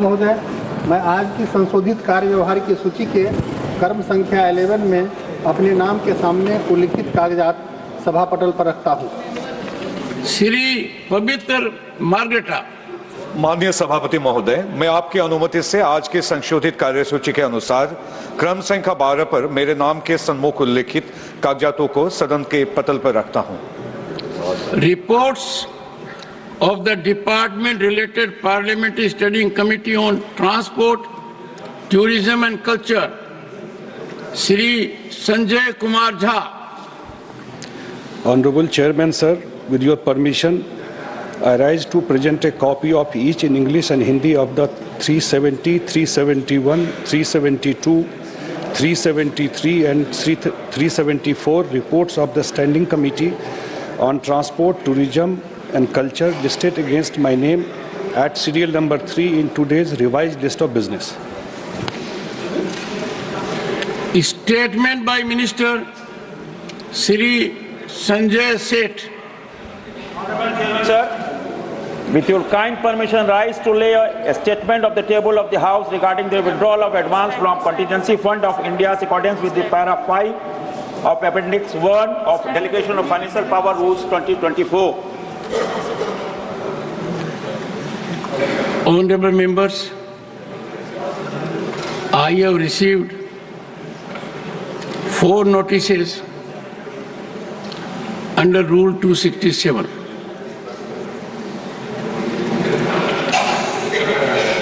महोदय, मैं आज की संशोधित कार्य व्यवहार की सूची के क्रम संख्या 11 में अपने नाम के सामने उल्लिखित कागजात सभा पटल पर रखता हूँ। श्री पवित्र मार्गरेटा। माननीय सभापति महोदय, मैं आपकी अनुमति से आज के संशोधित कार्यसूची के अनुसार क्रम संख्या 12 पर मेरे नाम के सम्मुख उल्लिखित कागजातों को सदन के पटल पर रखता हूँ। Reports of the department related parliamentary studying committee on transport, tourism and culture, Shri Sanjay Kumar Jha. Honorable Chairman, sir, with your permission, I rise to present a copy of each in English and Hindi of the 370, 371, 372, 373 and 374 reports of the Standing Committee on Transport, Tourism and Culture listed against my name at serial number 3 in today's revised list of business. Statement by Minister Shri Sanjay Seth. Sir, with your kind permission, rise to lay a statement of the table of the House regarding the withdrawal of advance from Contingency Fund of India's accordance with the para 5 of Appendix 1 of Delegation of Financial Power Rules 2024. Honorable members, I have received 4 notices under Rule 267.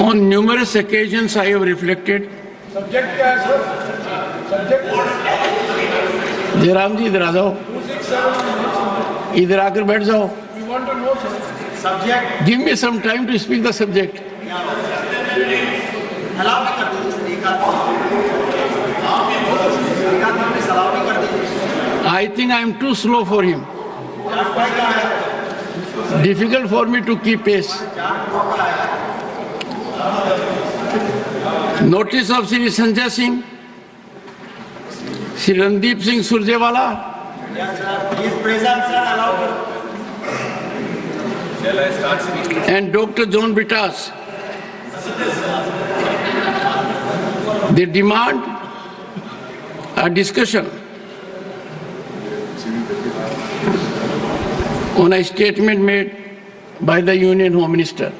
On numerous occasions, I have reflected. Subject क्या है sir? Subject Jairam ji इधर आ जाओ, इधर आकर बैठ जाओ. we want to know sir. Subject Give me some time to speak the subject. I think I am too slow for him. Difficult for me to keep pace. Notice of Shri Sanjay Singh, Shri Randeep Singh Surjewala. Yes sir. He is present sir. Allow. And Dr. John Britas. They demand a discussion on a statement made by the Union Home Minister.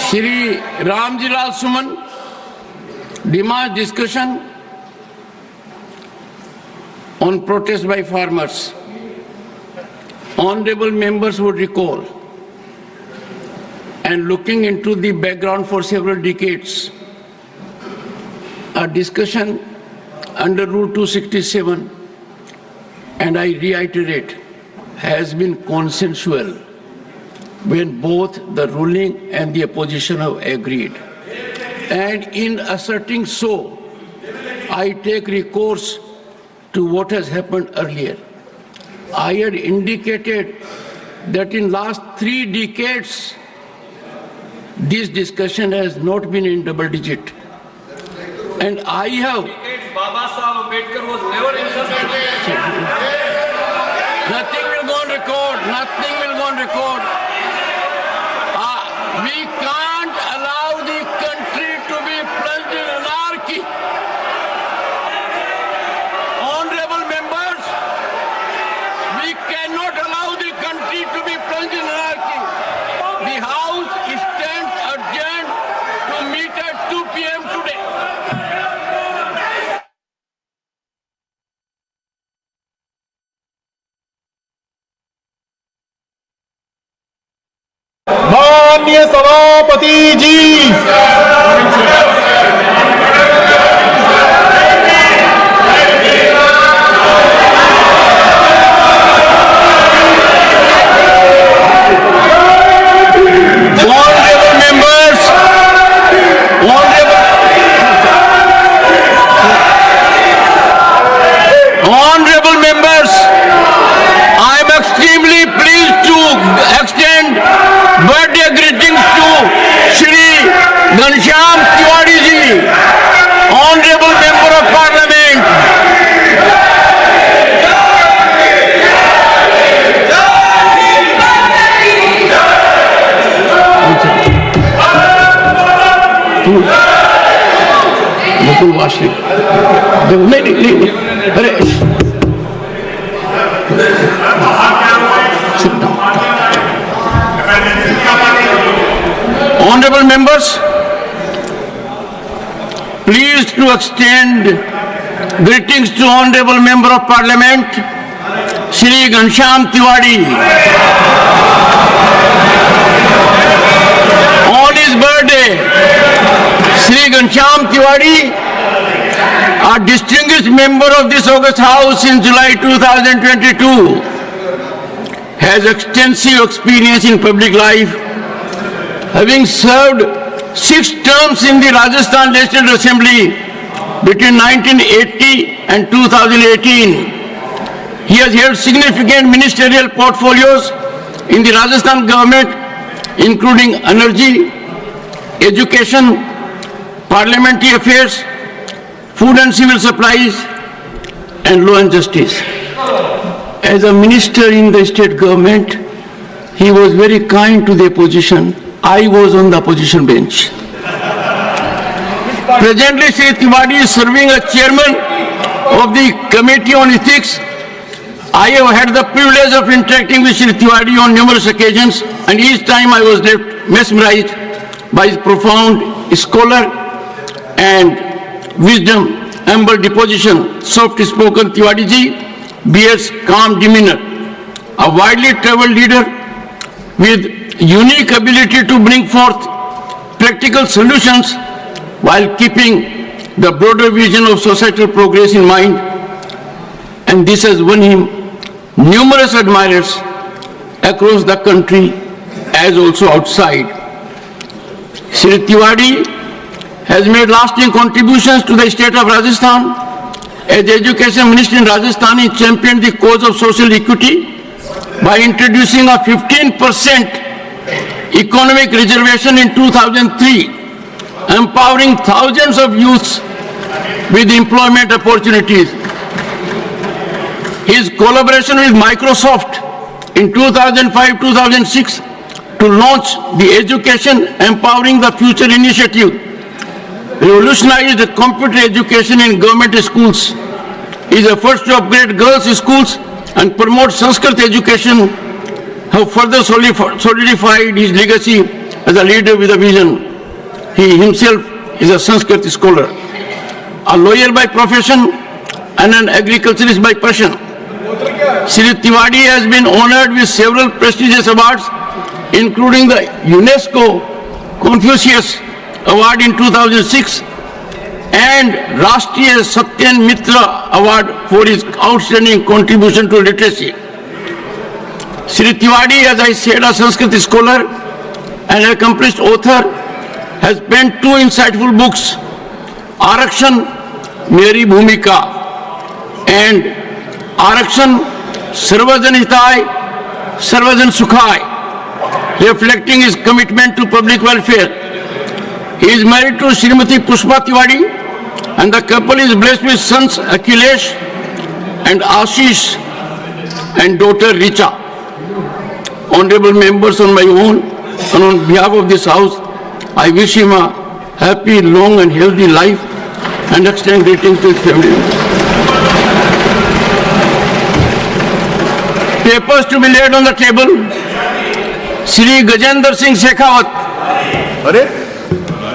Shri Ramji Lal Suman demands discussion on protest by farmers. Honorable members would recall, and looking into the background for several decades, a discussion under Rule 267, and I reiterate, has been consensual when both the ruling and the opposition have agreed. And in asserting so, I take recourse to what has happened earlier. I had indicated that in last 3 decades, this discussion has not been in double digit. And I have... Baba Sahib Ambedkar was never insulted. Nothing will go on record. Nothing will go on record. We can't allow the country to be plunged in anarchy. Honorable members, we cannot allow the country to be plunged in anarchy. The House stands adjourned to meet at 2 p.m. today. माननीय सभापति जी Honorable members, I am extremely pleased to extend birthday greetings to Shri Ghanshyam Tiwari ji, Honorable Member of Parliament. One second. lastly. नहीं, अरे sit down. Honorable members, pleased to extend greetings to Honorable Member of Parliament, Shri Ghanshyam Tiwari. On his birthday, Shri Ghanshyam Tiwari, a distinguished member of this August House in July 2022, has extensive experience in public life, having served 6 terms in the Rajasthan Legislative Assembly between 1980 and 2018. He has held significant ministerial portfolios in the Rajasthan government, including energy, education, parliamentary affairs, food and civil supplies, and law and justice. As a minister in the state government, he was very kind to the opposition. I was on the opposition bench. Presently, Shri Tiwari is serving as chairman of the Committee on Ethics. I have had the privilege of interacting with Shri Tiwari on numerous occasions, and each time I was left mesmerized by his profound scholar and wisdom, humble disposition. Soft-spoken Tiwari ji bears calm demeanor, a widely traveled leader with unique ability to bring forth practical solutions while keeping the broader vision of societal progress in mind, and this has won him numerous admirers across the country as also outside. Shri Tiwari has made lasting contributions to the state of Rajasthan. As Education Minister in Rajasthan, he championed the cause of social equity by introducing a 15% economic reservation in 2003, empowering thousands of youths with employment opportunities. His collaboration with Microsoft in 2005-2006 to launch the Education Empowering the Future initiative revolutionized computer education in government schools. His efforts to upgrade girls' schools and promote Sanskrit education have further solidified his legacy as a leader with a vision. He himself is a Sanskrit scholar, a lawyer by profession and an agriculturist by passion. Shri Tiwari has been honored with several prestigious awards, including the UNESCO Confucius Award in 2006 and Rashtriya Satyan Mitra Award for his outstanding contribution to literacy. Shri Tiwari, as I said, a Sanskrit scholar and accomplished author, has penned 2 insightful books, Arakshan Meri Bhumika and Arakshan Sarvajan Hitai Sarvajan Sukhai, reflecting his commitment to public welfare. He is married to Srimati Pushpa Tiwari, and the couple is blessed with sons Akhilesh and Ashish and daughter Richa. Honorable members, on my own and on behalf of this house, I wish him a happy, long and healthy life and extend greetings to his family. Papers to be laid on the table. Shri Gajendra Singh Shekhawat.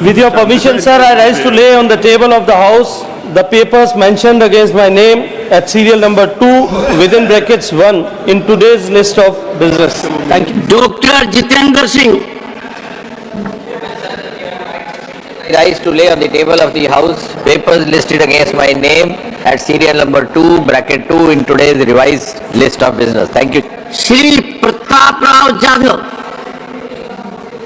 With your permission, sir, I rise to lay on the table of the House the papers mentioned against my name at serial number 2 within brackets 1 in today's list of business. Thank you. Dr. Jitendra Singh. Rise to lay on the table of the House papers listed against my name at serial number 2 bracket 2 in today's revised list of business. Thank you. Shri Pratap Rao Jadhav.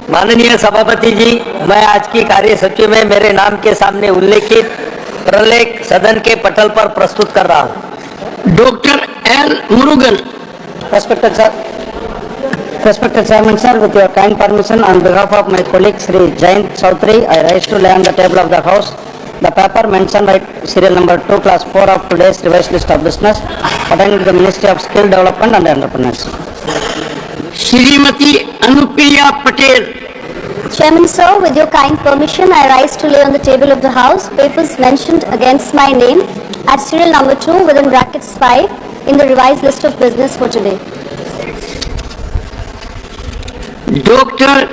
माननीय सभापति जी, मैं आज की कार्य सूची में मेरे नाम के सामने उल्लेखित प्रलेख सदन के पटल पर प्रस्तुत कर रहा हूँ. Dr. L. Murugan. Respected Chairman, sir, with your kind permission, on behalf of my colleague Sri Jayant Chaudhary, I rise to lay on the table of the House the paper mentioned at serial number 2, class 4 of today's revised list of business pertaining to the Ministry of Skill Development and Entrepreneurship. Shrimati Anupriya Patel. Chairman sir, with your kind permission, I rise to lay on the table of the House papers mentioned against my name at serial number 2 within brackets 5 in the revised list of business for today. Dr.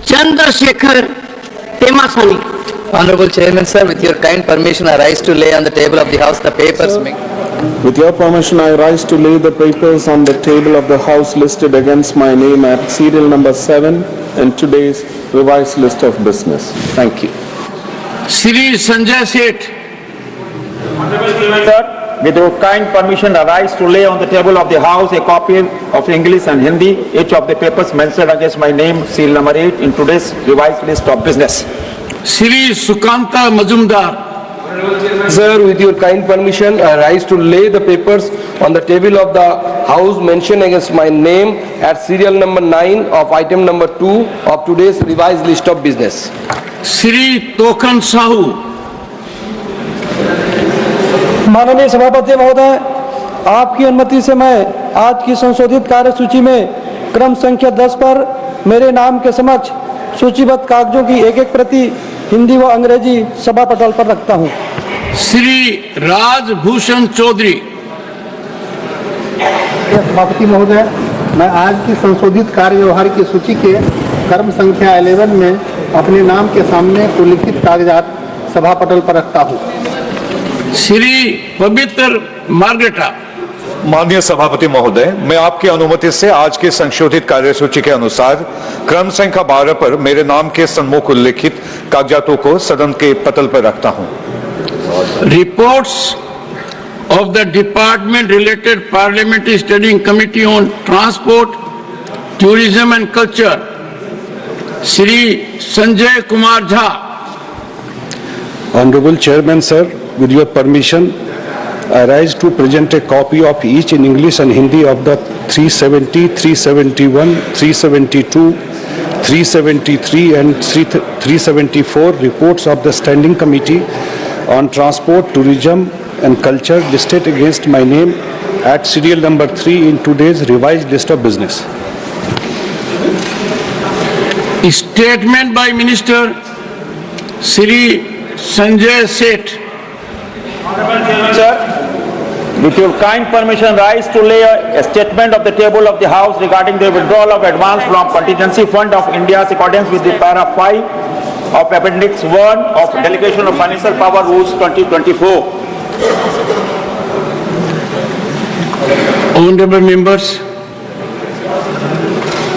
Chandrasekhar Temasani. Honorable Chairman, sir, with your kind permission, I rise to lay on the table of the House the papers. With your permission, I rise to lay the papers on the table of the House listed against my name at serial number 7 in today's revised list of business. Thank you. Shri Sanjay Seth. Sir, with your kind permission, I rise to lay on the table of the House a copy of English and Hindi, each of the papers mentioned against my name, serial number 8 in today's revised list of business. Shri Sukanta Majumdar. Sir, with your kind permission, I rise to lay the papers on the table of the House mentioned against my name at serial number 9 of item number 2 of today's revised list of business. Shri Tokan Sahu. माननीय सभापति महोदय, आपकी अनुमति से मैं आज की संशोधित कार्यसूची में क्रम संख्या 10 पर मेरे नाम के समक्ष सूचीबद्ध कागजों की एक प्रति हिंदी व अंग्रेजी सभा पटल पर रखता हूं। श्री राजभूषण चौधरी। सभापति महोदय, मैं आज की संशोधित कार्यव्यवहार की सूची के क्रम संख्या 11 में अपने नाम के सामने उल्लिखित कागजात सभा पटल पर रखता हूं। श्री पवित्र मार्गरेटा। माननीय सभापति महोदय, मैं आपकी अनुमति से आज की संशोधित कार्यसूची के अनुसार क्रम संख्या 12 पर मेरे नाम के सन्मुख उल्लिखित कागजातों को सदन के पटल पर रखता हूं। Reports of the department related parliamentary studying committee on transport, tourism and culture, Shri Sanjay Kumar Jha. Honorable Chairman, sir, with your permission, I rise to present a copy of each in English and Hindi of the 370, 371, 372, 373 and 374 reports of the Standing Committee on Transport, Tourism and Culture listed against my name at serial number 3 in today's revised list of business. Statement by Minister Shri Sanjay Seth. Sir, with your kind permission, rise to lay a statement of the table of the House regarding the withdrawal of advance from Contingency Fund of India in accordance with the para 5 of Appendix 1 of Delegation of Financial Power Rules 2024. Honorable members,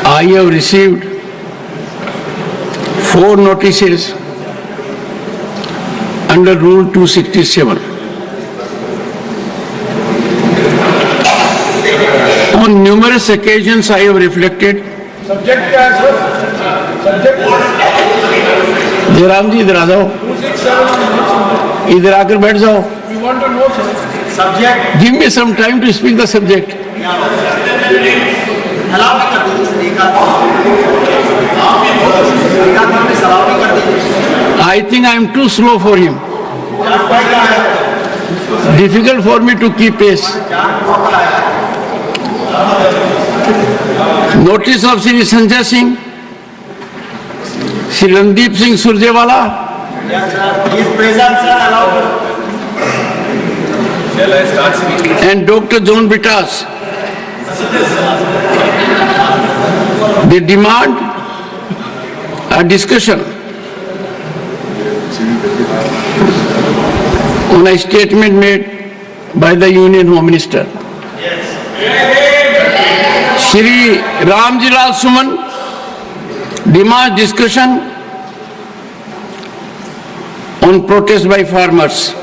I have received 4 notices under Rule 267. On numerous occasions I have reflected. Subject क्या है sir? Subject Jairam ji इधर आ जाओ, इधर आकर बैठ जाओ. We want to know sir. Subject. Give me some time to speak the subject. I think I am too slow for him. Difficult for me to keep pace. Notice of Shri Sanjay Singh, Shri Randeep Singh Surjewala. Yes sir. He is present sir. Allow. And Dr. John Britas. They demand a discussion on a statement made by the Union Home Minister. Shri Ramji Lal Suman demands discussion on protest by farmers.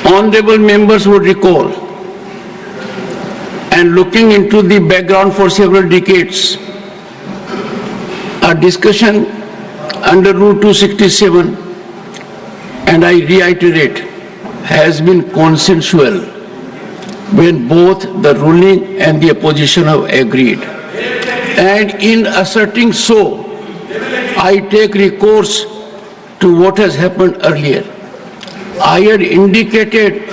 Honorable members would recall, and looking into the background for several decades, a discussion under Rule 267, and I reiterate, has been consensual when both the ruling and the opposition have agreed. And in asserting so, I take recourse to what has happened earlier. I had indicated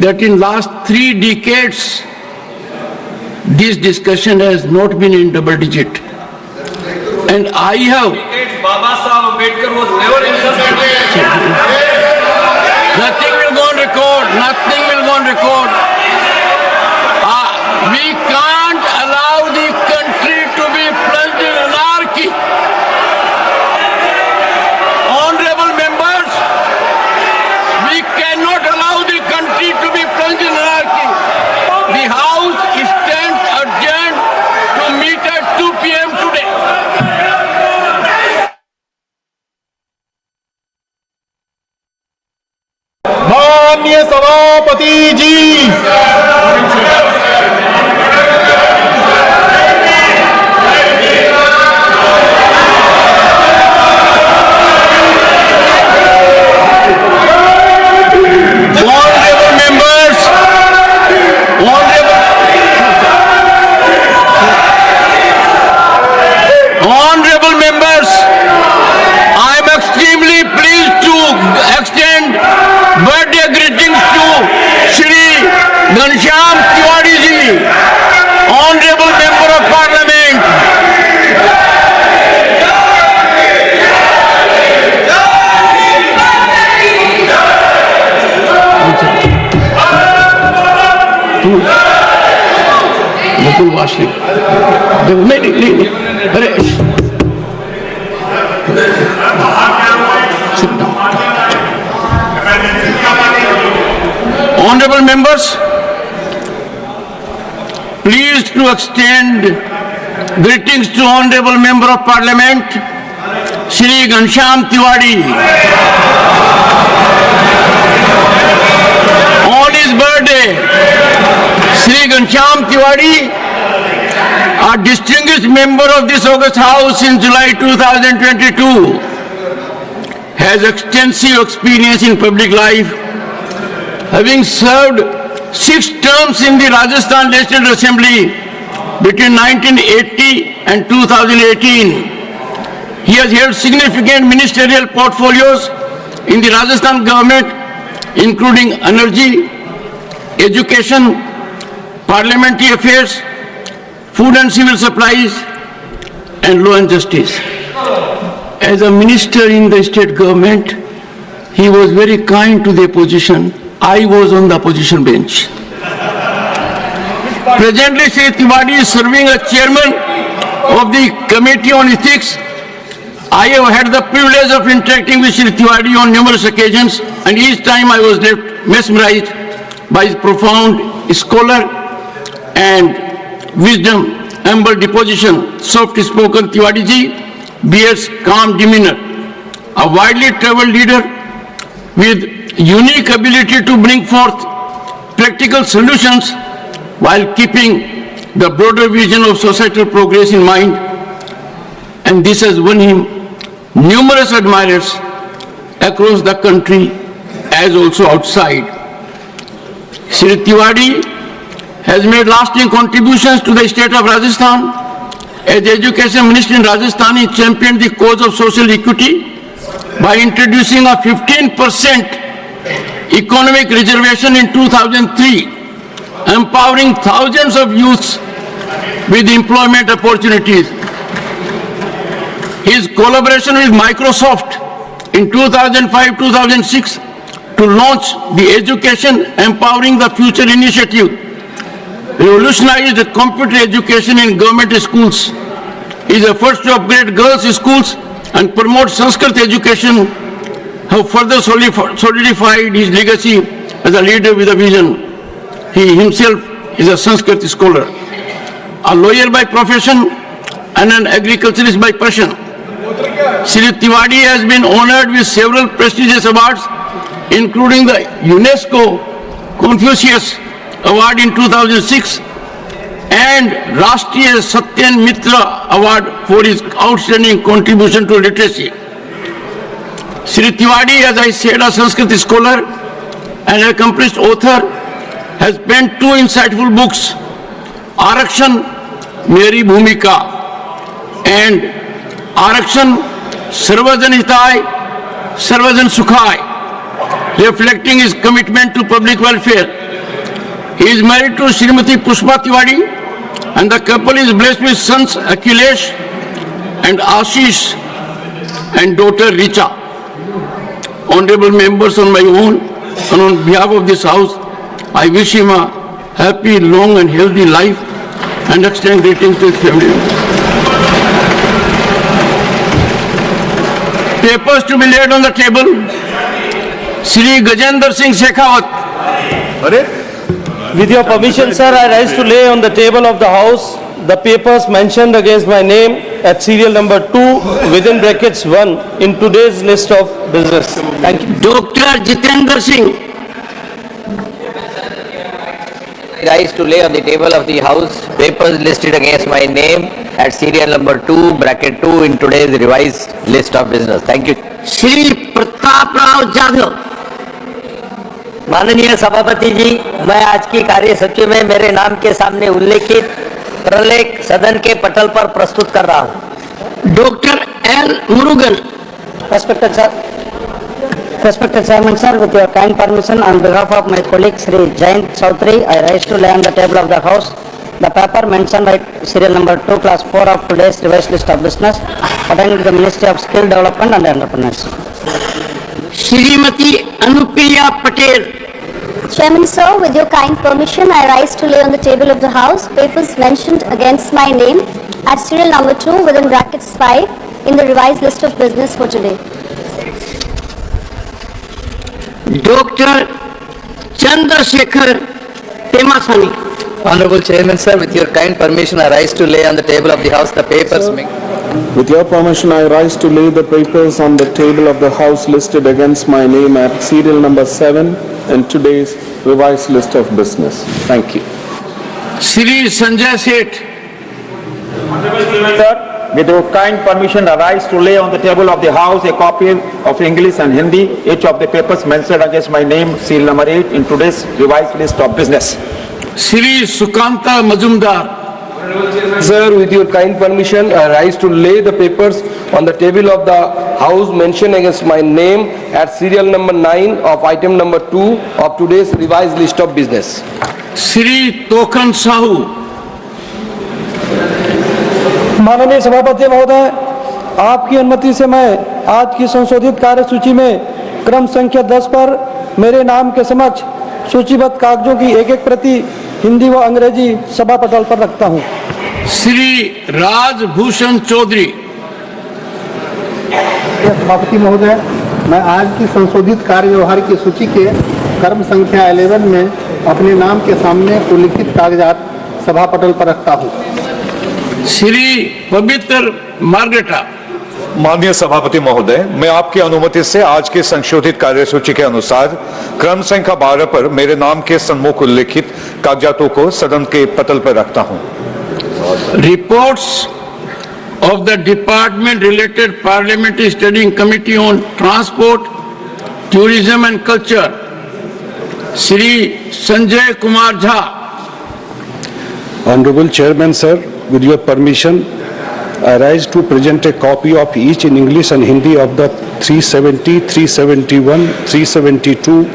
that in last 3 decades, this discussion has not been in double digit. And I have, Baba Sahib Ambedkar was never insulted. nothing will go on record, nothing will go on record. We can't allow the country to be plunged in anarchy. Honorable members, we cannot allow the country to be plunged in anarchy. The House stands adjourned to meet at 2 p.m. today. माननीय सभापति जी, Honorable members, I am extremely pleased to extend birthday greetings to Shri Ghanshyam Tiwari ji, Honorable Member of Parliament. Mukul Vasli. नहीं, Harish. Sit down. Honorable members, pleased to extend greetings to Honorable Member of Parliament, Shri Ghanshyam Tiwari. On his birthday, Shri Ghanshyam Tiwari, a distinguished member of this August House in July 2022, has extensive experience in public life, having served 6 terms in the Rajasthan Legislative Assembly between 1980 and 2018. He has held significant ministerial portfolios in the Rajasthan government, including energy, education, parliamentary affairs, food and civil supplies, and law and justice. As a minister in the state government, he was very kind to the opposition. I was on the opposition bench. Presently, Shri Tiwari is serving as chairman of the Committee on Ethics. I have had the privilege of interacting with Shri Tiwari on numerous occasions, and each time I was left mesmerized by his profound scholar and wisdom, humble disposition, soft-spoken Tiwari ji bears calm demeanor, a widely traveled leader with unique ability to bring forth practical solutions while keeping the broader vision of societal progress in mind, and this has won him numerous admirers across the country as also outside. Shri Tiwari has made lasting contributions to the state of Rajasthan. As Education Minister in Rajasthan, he championed the cause of social equity by introducing a 15% economic reservation in 2003, empowering thousands of youths with employment opportunities. His collaboration with Microsoft in 2005-2006 to launch the Education Empowering the Future initiative revolutionized computer education in government schools. His efforts to upgrade girls' schools and promote Sanskrit education have further solidified his legacy as a leader with a vision. He himself is a Sanskrit scholar, a lawyer by profession and an agriculturist by passion. Shri Tiwari has been honored with several prestigious awards, including the UNESCO Confucius Award in 2006 and Rashtriya Satyan Mitra Award for his outstanding contribution to literacy. Shri Tiwari, as I said, a Sanskrit scholar and accomplished author, has penned 2 insightful books, Arakshan, Meri Bhumika, and Arakshan, Sarvajan Hitai, Sarvajan Sukhai, reflecting his commitment to public welfare. He is married to Srimati Pushpa Tiwari, and the couple is blessed with sons Akhilesh and Ashish and daughter Richa. Honorable members, on my own and on behalf of this house, I wish him a happy, long and healthy life and extend greetings to his family. Papers to be laid on the table. Shri Gajendra Singh Shekhawat. With your permission, sir, I rise to lay on the table of the House the papers mentioned against my name at serial number 2 within brackets 1 in today's list of business. Thank you. Dr. Jitendra Singh. I rise to lay on the table of the House papers listed against my name at serial number 2, bracket 2 in today's revised list of business. Thank you. Shri Pratap Rao Jadhav. माननीय सभापति जी, मैं आज की कार्य सूची में मेरे नाम के सामने उल्लेखित प्रलेख सदन के पटल पर प्रस्तुत कर रहा हूं। Doctor L Murugan. Respected Chairman sir, with your kind permission, on behalf of my colleague Sri Jayant Chaudhary, I rise to lay on the table of the House the paper mentioned at serial number 2, class 4 of today's revised list of business pertaining to the Ministry of Skill Development and Entrepreneurship. Shrimati Anupriya Patel. Chairman sir, with your kind permission, I rise to lay on the table of the House papers mentioned against my name at serial number 2 within brackets 5 in the revised list of business for today. Dr. Chandrasekhar Temasani. Honorable Chairman, sir, with your kind permission, I rise to lay on the table of the House the papers. With your permission, I rise to lay the papers on the table of the House listed against my name at serial number 7 in today's revised list of business. Thank you. Shri Sanjay Seth. Sir, with your kind permission, I rise to lay on the table of the House a copy of English and Hindi, each of the papers mentioned against my name, serial number 8 in today's revised list of business. Shri Sukanta Majumdar. Sir, with your kind permission, I rise to lay the papers on the table of the House mentioned against my name at serial number 9 of item number 2 of today's revised list of business. Shri Tokhan Sahu. माननीय सभापति महोदय, आपकी अनुमति से मैं आज की संशोधित कार्य सूची में क्रम संख्या 10 पर मेरे नाम के समक्ष सूचीबद्ध कागजों की एक प्रति हिंदी व अंग्रेजी सभा पटल पर रखता हूं। श्री राजभूषण चौधरी। सभापति महोदय, मैं आज की संशोधित कार्य व्यवहार की सूची के क्रम संख्या 11 में अपने नाम के सामने उल्लिखित कागजात सभा पटल पर रखता हूं। श्री पवित्र मार्गरेटा। माननीय सभापति महोदय, मैं आपकी अनुमति से आज के संशोधित कार्यसूची के अनुसार क्रम संख्या 12 पर मेरे नाम के सम्मुख उल्लिखित कागजातों को सदन के पटल पर रखता हूं। Reports of the department related parliamentary study committee on transport, tourism and culture, Shri Sanjay Kumar Jha. Honorable Chairman, sir, with your permission, I rise to present a copy of each in English and Hindi of the 370, 371, 372,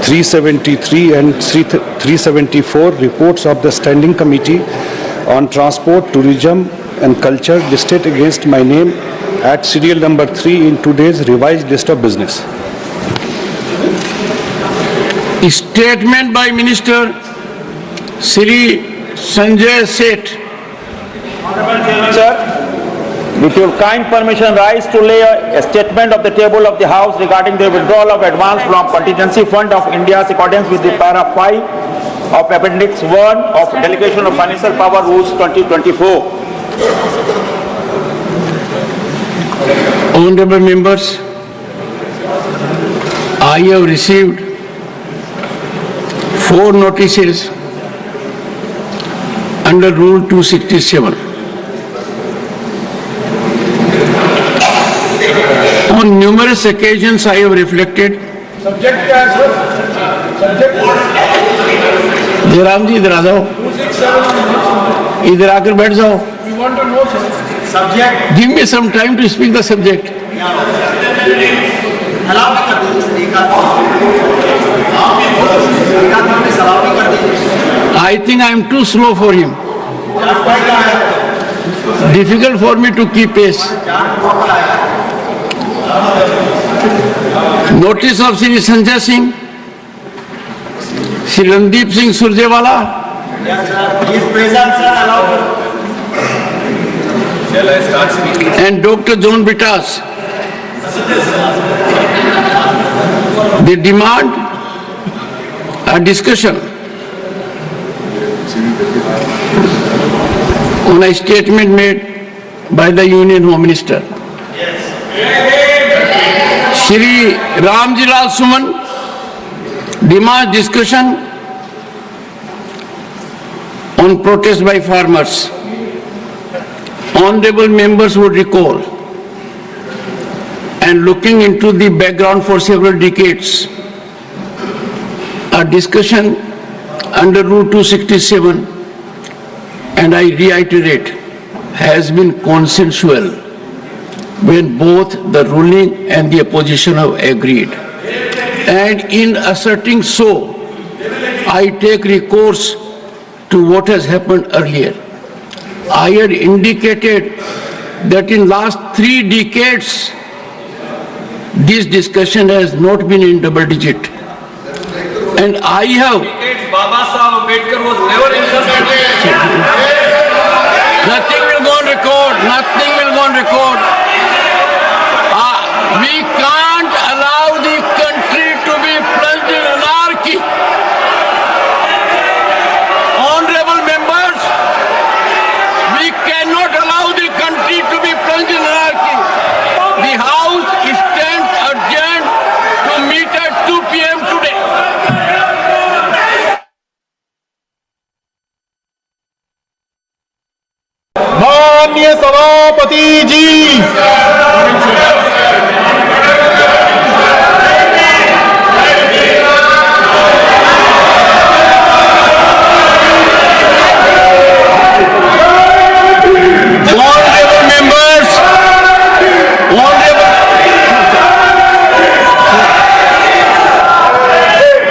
373 and 374 reports of the Standing Committee on Transport, Tourism and Culture listed against my name at serial number 3 in today's revised list of business. Statement by Minister Shri Sanjay Seth. Sir, with your kind permission, rise to lay a statement of the table of the House regarding the withdrawal of advance from Contingency Fund of India's accordance with the para 5 of Appendix 1 of Delegation of Financial Power Rules 2024. Honorable members, I have received 4 notices under Rule 267. On numerous occasions I have reflected. Jairam ji इधर आ जाओ, इधर आकर बैठ जाओ। Give me some time to speak the subject. I think I am too slow for him. difficult for me to keep pace. Notice of Shri Sanjay Singh, Shri Randeep Singh Surjewala, and Dr. John Bitas. They demand a discussion on a statement made by the Union Home Minister. Shri Ramji Lal Suman demands discussion on protest by farmers. Honorable members would recall, and looking into the background for several decades, a discussion under Rule 267, and I reiterate, has been consensual when both the ruling and the opposition have agreed. And in asserting so, I take recourse to what has happened earlier. I had indicated that in last 3 decades, this discussion has not been in double digit. And I have... Baba Sahib Ambedkar was never insulted. Nothing will go on record. Nothing will go on record. We can't allow the country to be plunged in anarchy. Honorable members, we cannot allow the country to be plunged in anarchy. The House stands adjourned to meet at 2 p.m. today. माननीय सभापति जी,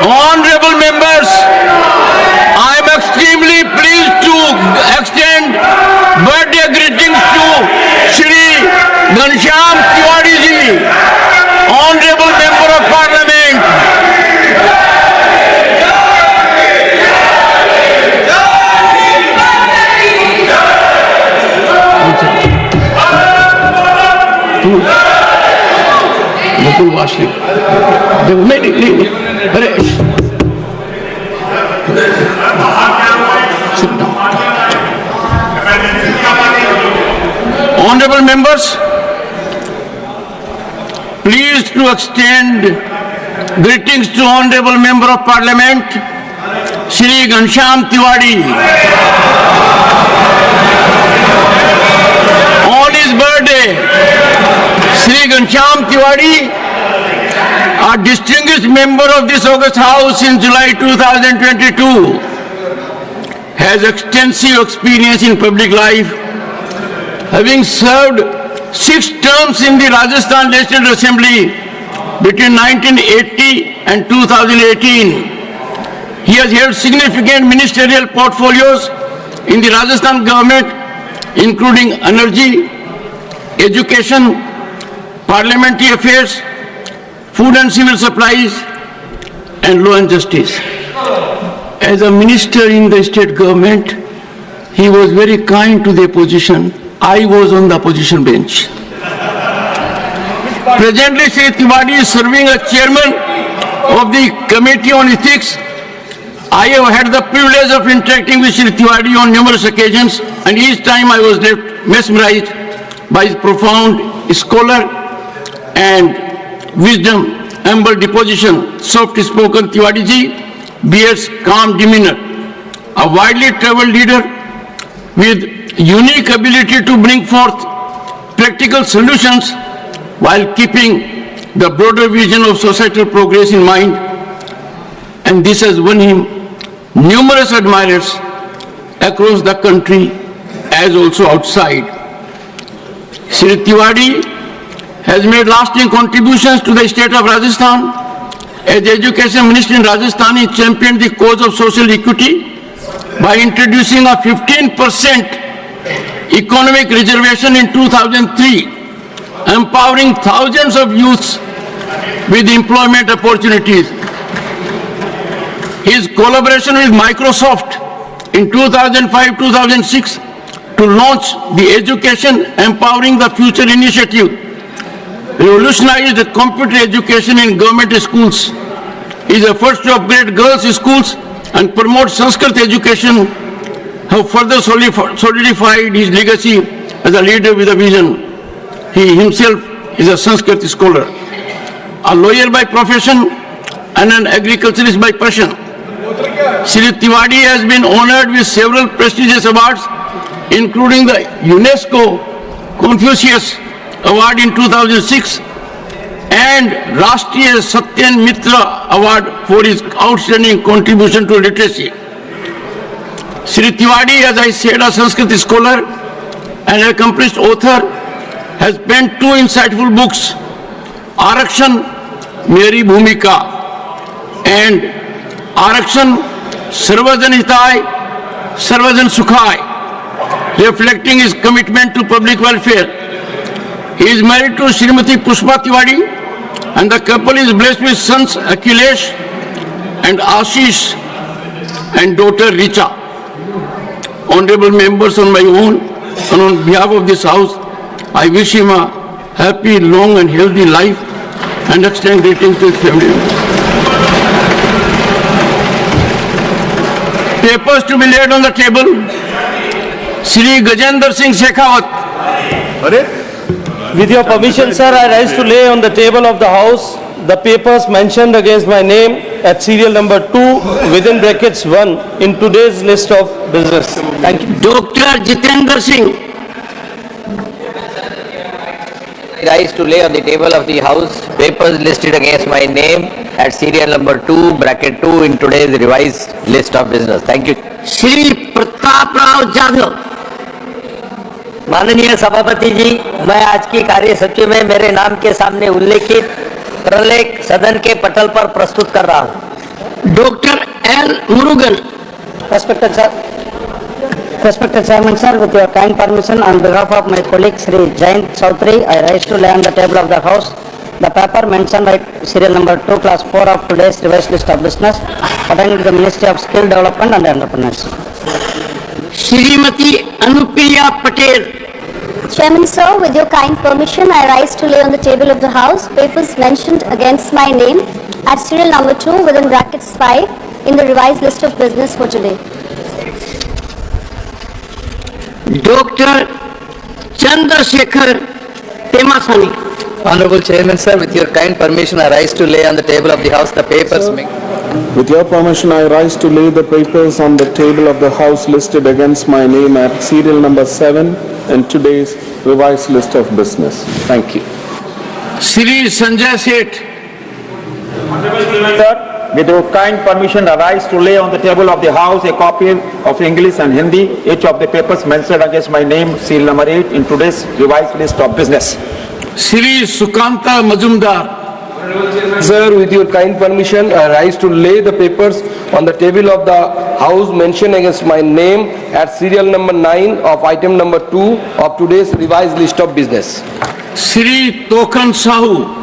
Honorable members, I am extremely pleased to extend birthday greetings to Shri Ghanshyam Tiwari ji, Honorable Member of Parliament. बिल्कुल वाशी देखो नहीं अरे Honorable members, pleased to extend greetings to Honorable Member of Parliament Shri Ghanshyam Tiwari on his birthday. Shri Ghanshyam Tiwari, a distinguished member of this august House in July 2022, has extensive experience in public life, having served 6 terms in the Rajasthan Legislative Assembly between 1980 and 2018. He has held significant ministerial portfolios in the Rajasthan government, including energy, education, parliamentary affairs, food and civil supplies, and law and justice. As a minister in the state government, he was very kind to the opposition. I was on the opposition bench. Presently, Shri Tiwari is serving as chairman of the Committee on Ethics. I have had the privilege of interacting with Shri Tiwari on numerous occasions, and each time I was left mesmerized by his profound scholar and wisdom, humble disposition, soft-spoken. Tiwari ji bears calm demeanor, a widely traveled leader with unique ability to bring forth practical solutions while keeping the broader vision of societal progress in mind, and this has won him numerous admirers across the country as also outside. Shri Tiwari has made lasting contributions to the state of Rajasthan. As Education Minister in Rajasthan, he championed the cause of social equity by introducing a 15% economic reservation in 2003, empowering thousands of youths with employment opportunities. His collaboration with Microsoft in 2005-2006 to launch the Education Empowering the Future initiative revolutionized the computer education in government schools. His efforts to upgrade girls' schools and promote Sanskrit education have further solidified his legacy as a leader with a vision. He himself is a Sanskrit scholar, a lawyer by profession and an agriculturist by passion. Shri Tiwari has been honored with several prestigious awards, including the UNESCO Confucius Award in 2006 and Rashtriya Satyan Mitra Award for his outstanding contribution to literacy. Shri Tiwari, as I said, a Sanskrit scholar and accomplished author, has penned two insightful books, Arakshan, Meri Bhumika, and Arakshan, Sarvajan Hitai, Sarvajan Sukhai, reflecting his commitment to public welfare. He is married to Srimati Pushpa Tiwari, and the couple is blessed with sons Akhilesh and Ashish and daughter Richa. Honorable members, on my own and on behalf of this house, I wish him a happy, long and healthy life and extend greetings to his family. Papers to be laid on the table. Shri Gajendra Singh Shekhawat. With your permission, sir, I rise to lay on the table of the House the papers mentioned against my name at serial number 2 within brackets 1 in today's list of business. Thank you. Dr. Jitendra Singh. I rise to lay on the table of the House papers listed against my name at serial number 2, bracket 2 in today's revised list of business. Thank you. Shri Pratap Rao Jadhav. माननीय सभापति जी, मैं आज की कार्यसूची में मेरे नाम के सामने उल्लेखित प्रलेख सदन के पटल पर प्रस्तुत कर रहा हूं। Dr. L. Murugan. Respected Chairman, sir, with your kind permission, on behalf of my colleague Sri Jayant Chaudhary, I rise to lay on the table of the House the paper mentioned at serial number 2, class 4 of today's revised list of business pertaining to the Ministry of Skill Development and Entrepreneurship. Shrimati Anupriya Patel. Chairman, sir, with your kind permission, I rise to lay on the table of the House papers mentioned against my name at serial number 2 within brackets 5 in the revised list of business for today. Dr. Chandrasekhar Temasani. Honorable Chairman, sir, with your kind permission, I rise to lay on the table of the House the papers. With your permission, I rise to lay the papers on the table of the House listed against my name at serial number 7 in today's revised list of business. Thank you. Shri Sanjay Seth. Sir, with your kind permission, I rise to lay on the table of the House a copy of English and Hindi, each of the papers mentioned against my name, serial number 8 in today's revised list of business. Shri Sukanta Majumdar. Sir, with your kind permission, I rise to lay the papers on the table of the House mentioned against my name at serial number 9 of item number 2 of today's revised list of business. Shri Tokhan Sahu.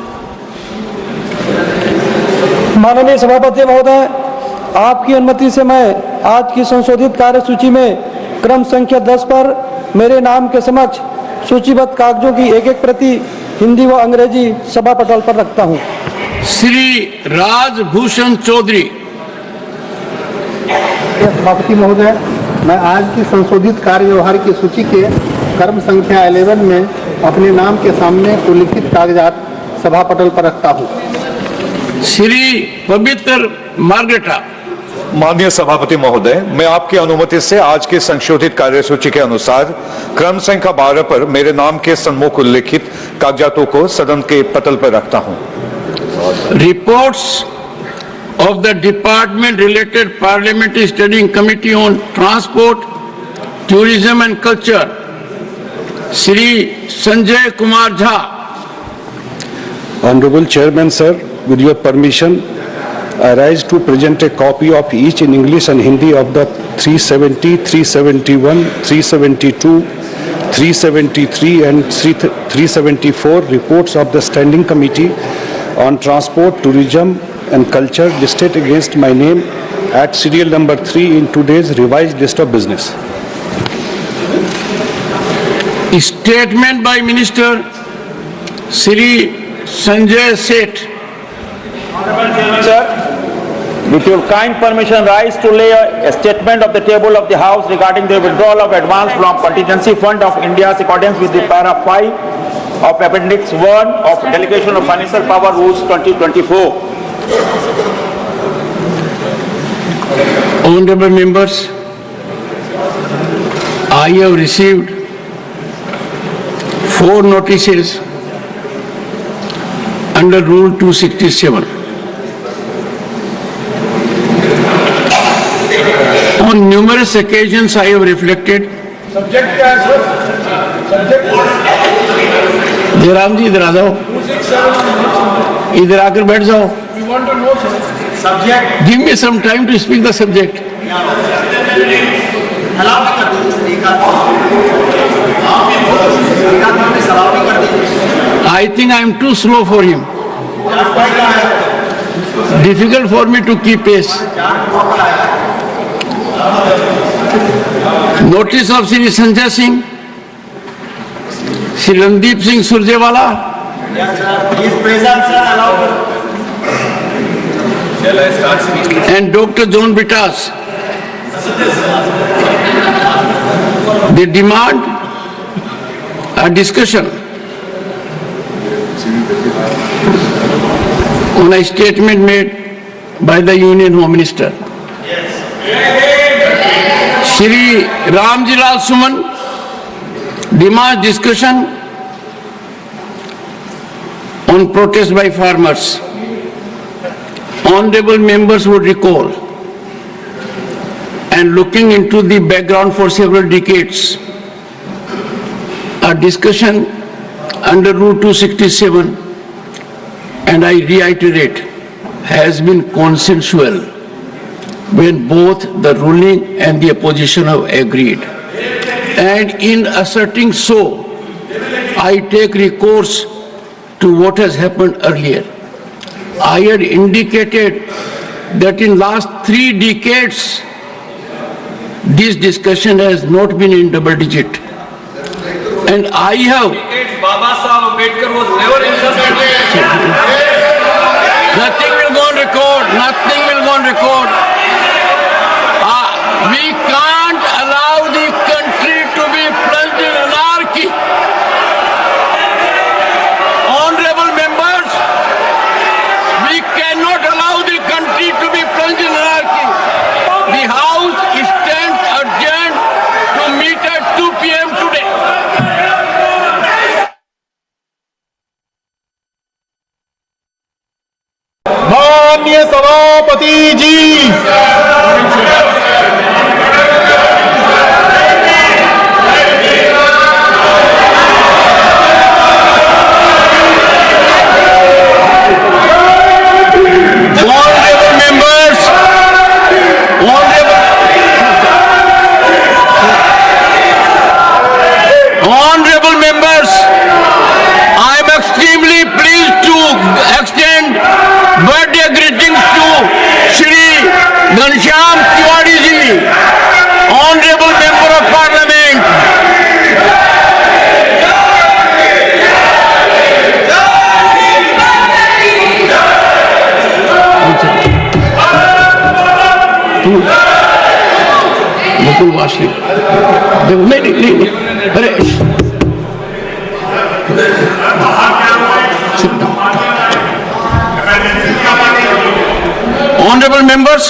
माननीय सभापति महोदय, आपकी अनुमति से मैं आज की संशोधित कार्यसूची में क्रम संख्या 10 पर मेरे नाम के समक्ष सूचीबद्ध कागजों की एक प्रति हिंदी व अंग्रेजी सभा पटल पर रखता हूं। श्री राजभूषण चौधरी। सभापति महोदय, मैं आज की संशोधित कार्य व्यवहार की सूची के क्रम संख्या 11 में अपने नाम के सामने उल्लिखित कागजात सभा पटल पर रखता हूं। श्री पवित्र मार्गरेटा। माननीय सभापति महोदय, मैं आपकी अनुमति से आज की संशोधित कार्यसूची के अनुसार क्रम संख्या 12 पर मेरे नाम के सन्मुख उल्लिखित कागजातों को सदन के पटल पर रखता हूं। Reports of the department related parliamentary study committee on transport, tourism and culture, Shri Sanjay Kumar Jha. Honorable Chairman, sir, with your permission, I rise to present a copy of each in English and Hindi of the 370, 371, 372, 373 and 374 reports of the Standing Committee on Transport, Tourism and Culture listed against my name at serial number 3 in today's revised list of business. Statement by Minister Shri Sanjay Seth. Sir, with your kind permission, rise to lay a statement of the table of the House regarding the withdrawal of advance from Contingency Fund of India in accordance with the para 5 of Appendix 1 of Delegation of Financial Power Rules 2024. Honorable members, I have received 4 notices under Rule 267. On numerous occasions I have reflected. Jairam ji इधर आ जाओ, इधर आकर बैठ जाओ. Give me some time to speak the subject. I think I am too slow for him. Difficult for me to keep pace. Notice of Shri Sanjay Singh, Shri Randeep Singh Surjewala. He is present, sir. And Dr. John Bitas. They demand a discussion on a statement made by the Union Home Minister. Shri Ramji Lal Suman demands discussion on protest by farmers. Honorable members would recall, and looking into the background for several decades, a discussion under Rule 267, and I reiterate, has been consensual when both the ruling and the opposition have agreed. And in asserting so, I take recourse to what has happened earlier. I had indicated that in last 3 decades, this discussion has not been in double digit. And I have... Baba Sahib Ambedkar was never insulted. Nothing will go on record. Nothing will go on record. We can't allow the country to be plunged in anarchy. Honorable members, we cannot allow the country to be plunged in anarchy. The House stands adjourned to meet at 2 p.m. today. माननीय सभापति जी, Honorable members, I am extremely pleased to extend birthday greetings to Shri Ghanshyam Tiwari ji, Honorable Member of Parliament. Mukul Vasli. नहीं, अरे Honorable members,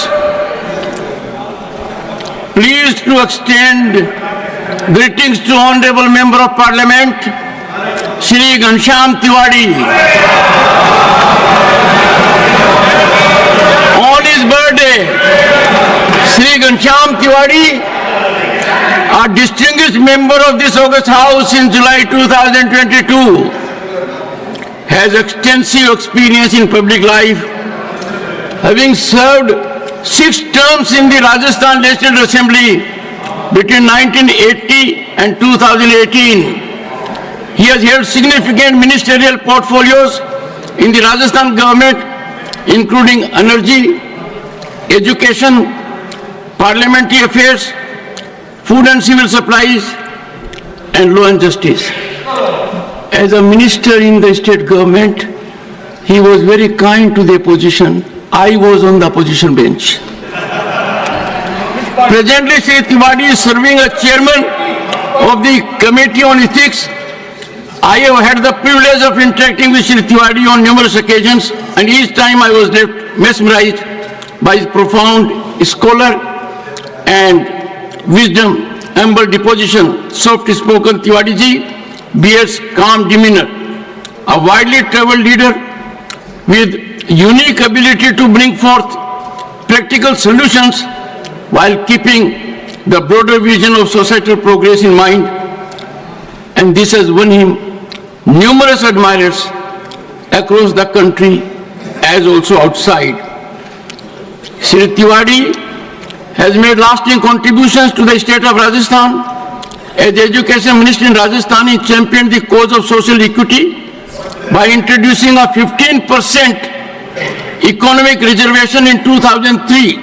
pleased to extend greetings to Honorable Member of Parliament, Shri Ghanshyam Tiwari. On his birthday, Shri Ghanshyam Tiwari, a distinguished member of this August House in July 2022, has extensive experience in public life, having served 6 terms in the Rajasthan Legislative Assembly between 1980 and 2018. He has held significant ministerial portfolios in the Rajasthan government, including energy, education, parliamentary affairs, food and civil supplies, and law and justice. As a minister in the state government, he was very kind to the opposition. I was on the opposition bench. Presently, Shri Tiwari is serving as chairman of the Committee on Ethics. I have had the privilege of interacting with Shri Tiwari on numerous occasions, and each time I was left mesmerized by his profound scholar and wisdom, humble disposition. Soft-spoken Tiwari ji bears calm demeanor, a widely traveled leader with unique ability to bring forth practical solutions while keeping the broader vision of societal progress in mind, and this has won him numerous admirers across the country as also outside. Shri Tiwari has made lasting contributions to the state of Rajasthan. As the Education Minister in Rajasthan, he championed the cause of social equity by introducing a 15% economic reservation in 2003,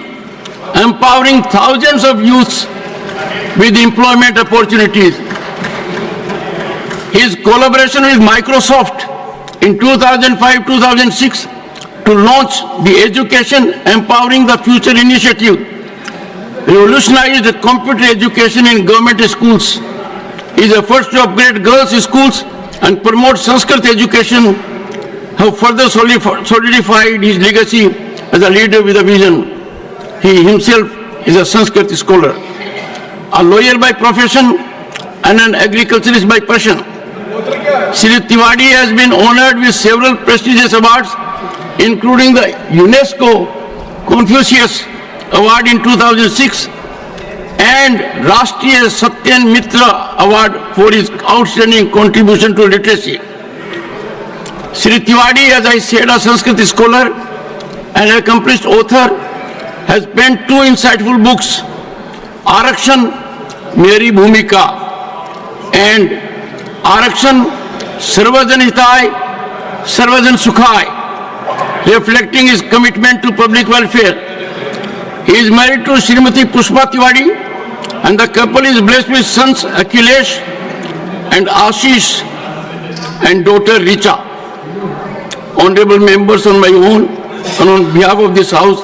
empowering thousands of youths with employment opportunities. His collaboration with Microsoft in 2005-2006 to launch the Education Empowering the Future initiative revolutionized computer education in government schools. His efforts to upgrade girls' schools and promote Sanskrit education have further solidified his legacy as a leader with a vision. He himself is a Sanskrit scholar, a lawyer by profession and an agriculturist by passion. Shri Tiwari has been honored with several prestigious awards, including the UNESCO Confucius Award in 2006 and Rashtriya Satyan Mitra Award for his outstanding contribution to literacy. Shri Tiwari, as I said, a Sanskrit scholar and accomplished author, has penned two insightful books, Arakshan, Meri Bhumika, and Arakshan, Sarvajan Hitai, Sarvajan Sukhai, reflecting his commitment to public welfare. He is married to Srimati Pushpa Tiwari, and the couple is blessed with sons Akhilesh and Ashish and daughter Richa. Honorable members, on my own and on behalf of this house,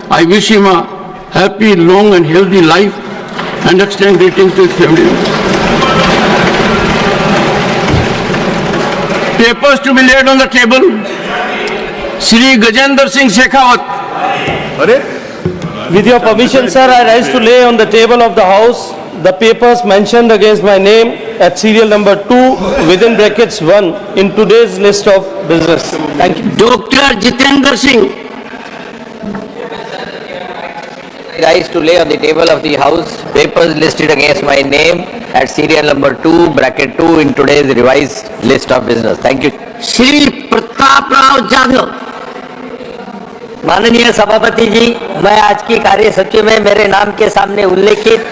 I wish him a happy, long and healthy life and extend greetings to his family. Papers to be laid on the table. Shri Gajendra Singh Shekhawat. With your permission, sir, I rise to lay on the table of the House the papers mentioned against my name at serial number 2 within brackets 1 in today's list of business. Thank you. Dr. Jitendra Singh. I rise to lay on the table of the House papers listed against my name at serial number 2, bracket 2 in today's revised list of business. Thank you. Shri Pratap Rao Jadhav. माननीय सभापति जी, मैं आज की कार्य सूची में मेरे नाम के सामने उल्लेखित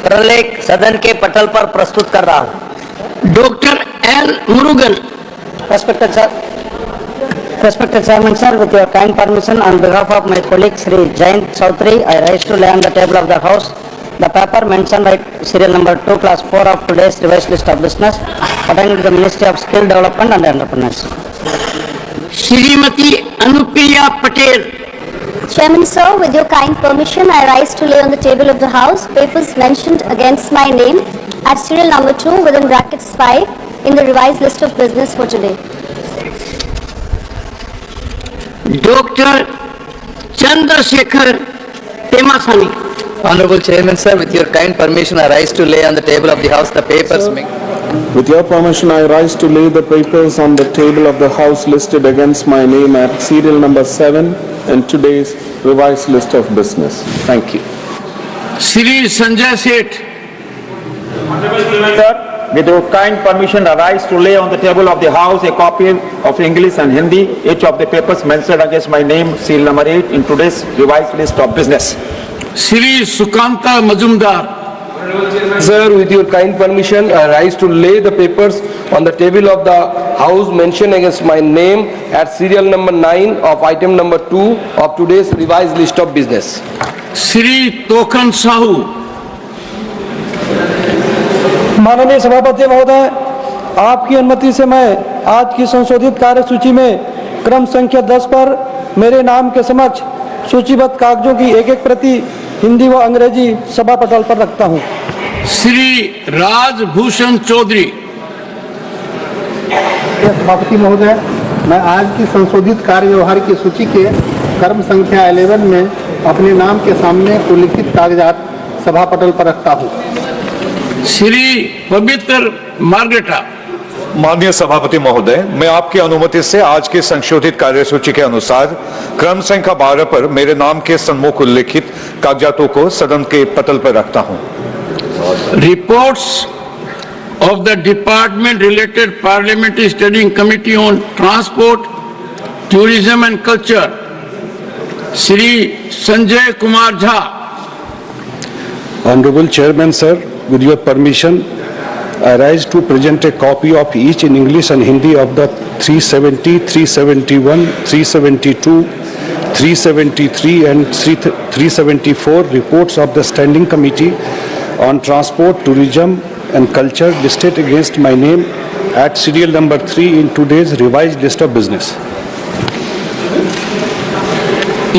प्रलेख सदन के पटल पर प्रस्तुत कर रहा हूं। Doctor L Murugan. Respected Chairman, sir, with your kind permission, on behalf of my colleague Sri Jayant Chaudhary, I rise to lay on the table of the House the paper mentioned at serial number 2, class 4 of today's revised list of business pertaining to the Ministry of Skill Development and Entrepreneurship. Shrimati Anupriya Patel. Chairman sir, with your kind permission, I rise to lay on the table of the House papers mentioned against my name at serial number 2 within brackets 5 in the revised list of business for today. Dr. Chandrasekhar Temasani. Honorable Chairman, sir, with your kind permission, I rise to lay on the table of the House the papers. With your permission, I rise to lay the papers on the table of the House listed against my name at serial number 7 in today's revised list of business. Thank you. Shri Sanjay Seth. Sir, with your kind permission, I rise to lay on the table of the House a copy of English and Hindi, each of the papers mentioned against my name, serial number 8 in today's revised list of business. Shri Sukanta Majumdar. Sir, with your kind permission, I rise to lay the papers on the table of the House mentioned against my name at serial number 9 of item number 2 of today's revised list of business. Shri Tokan Sahu. माननीय सभापति महोदय, आपकी अनुमति से मैं आज की संशोधित कार्यसूची में क्रम संख्या 10 पर मेरे नाम के समक्ष सूचीबद्ध कागजों की एक प्रति हिंदी व अंग्रेजी सभा पटल पर रखता हूं। श्री राजभूषण चौधरी। सभापति महोदय, मैं आज की संशोधित कार्य व्यवहार की सूची के क्रम संख्या 11 में अपने नाम के सामने उल्लिखित कागजात सभा पटल पर रखता हूं। श्री पवित्र मार्गरेटा। माननीय सभापति महोदय, मैं आपकी अनुमति से आज की संशोधित कार्यसूची के अनुसार क्रम संख्या 12 पर मेरे नाम के सन्मुख उल्लिखित कागजातों को सदन के पटल पर रखता हूं। Reports of the Department related Parliamentary Studying Committee on Transport, Tourism and Culture, Shri Sanjay Kumar Jha. Honorable Chairman, sir, with your permission, I rise to present a copy of each in English and Hindi of the 370, 371, 372, 373 and 374 reports of the Standing Committee on Transport, Tourism and Culture listed against my name at serial number 3 in today's revised list of business.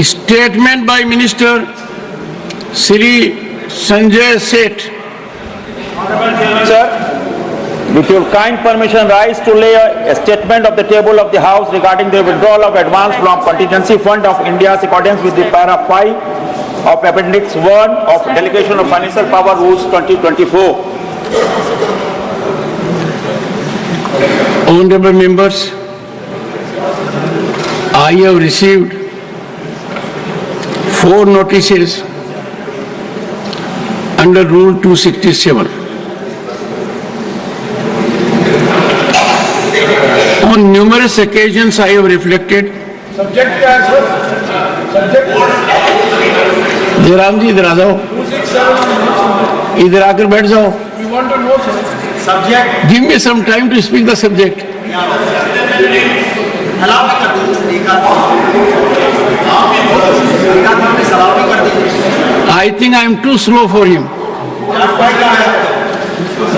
Statement by Minister Shri Sanjay Seth. Sir, with your kind permission, rise to lay a statement of the table of the House regarding the withdrawal of advance from Contingency Fund of India in accordance with the para 5 of Appendix 1 of Delegation of Financial Power Rules 2024. Honorable members, I have received 4 notices under Rule 267. On numerous occasions I have reflected. Subject क्या है sir? Subject Jairam ji इधर आ जाओ, इधर आकर बैठ जाओ. We want to know sir. Subject. Give me some time to speak the subject. I think I am too slow for him.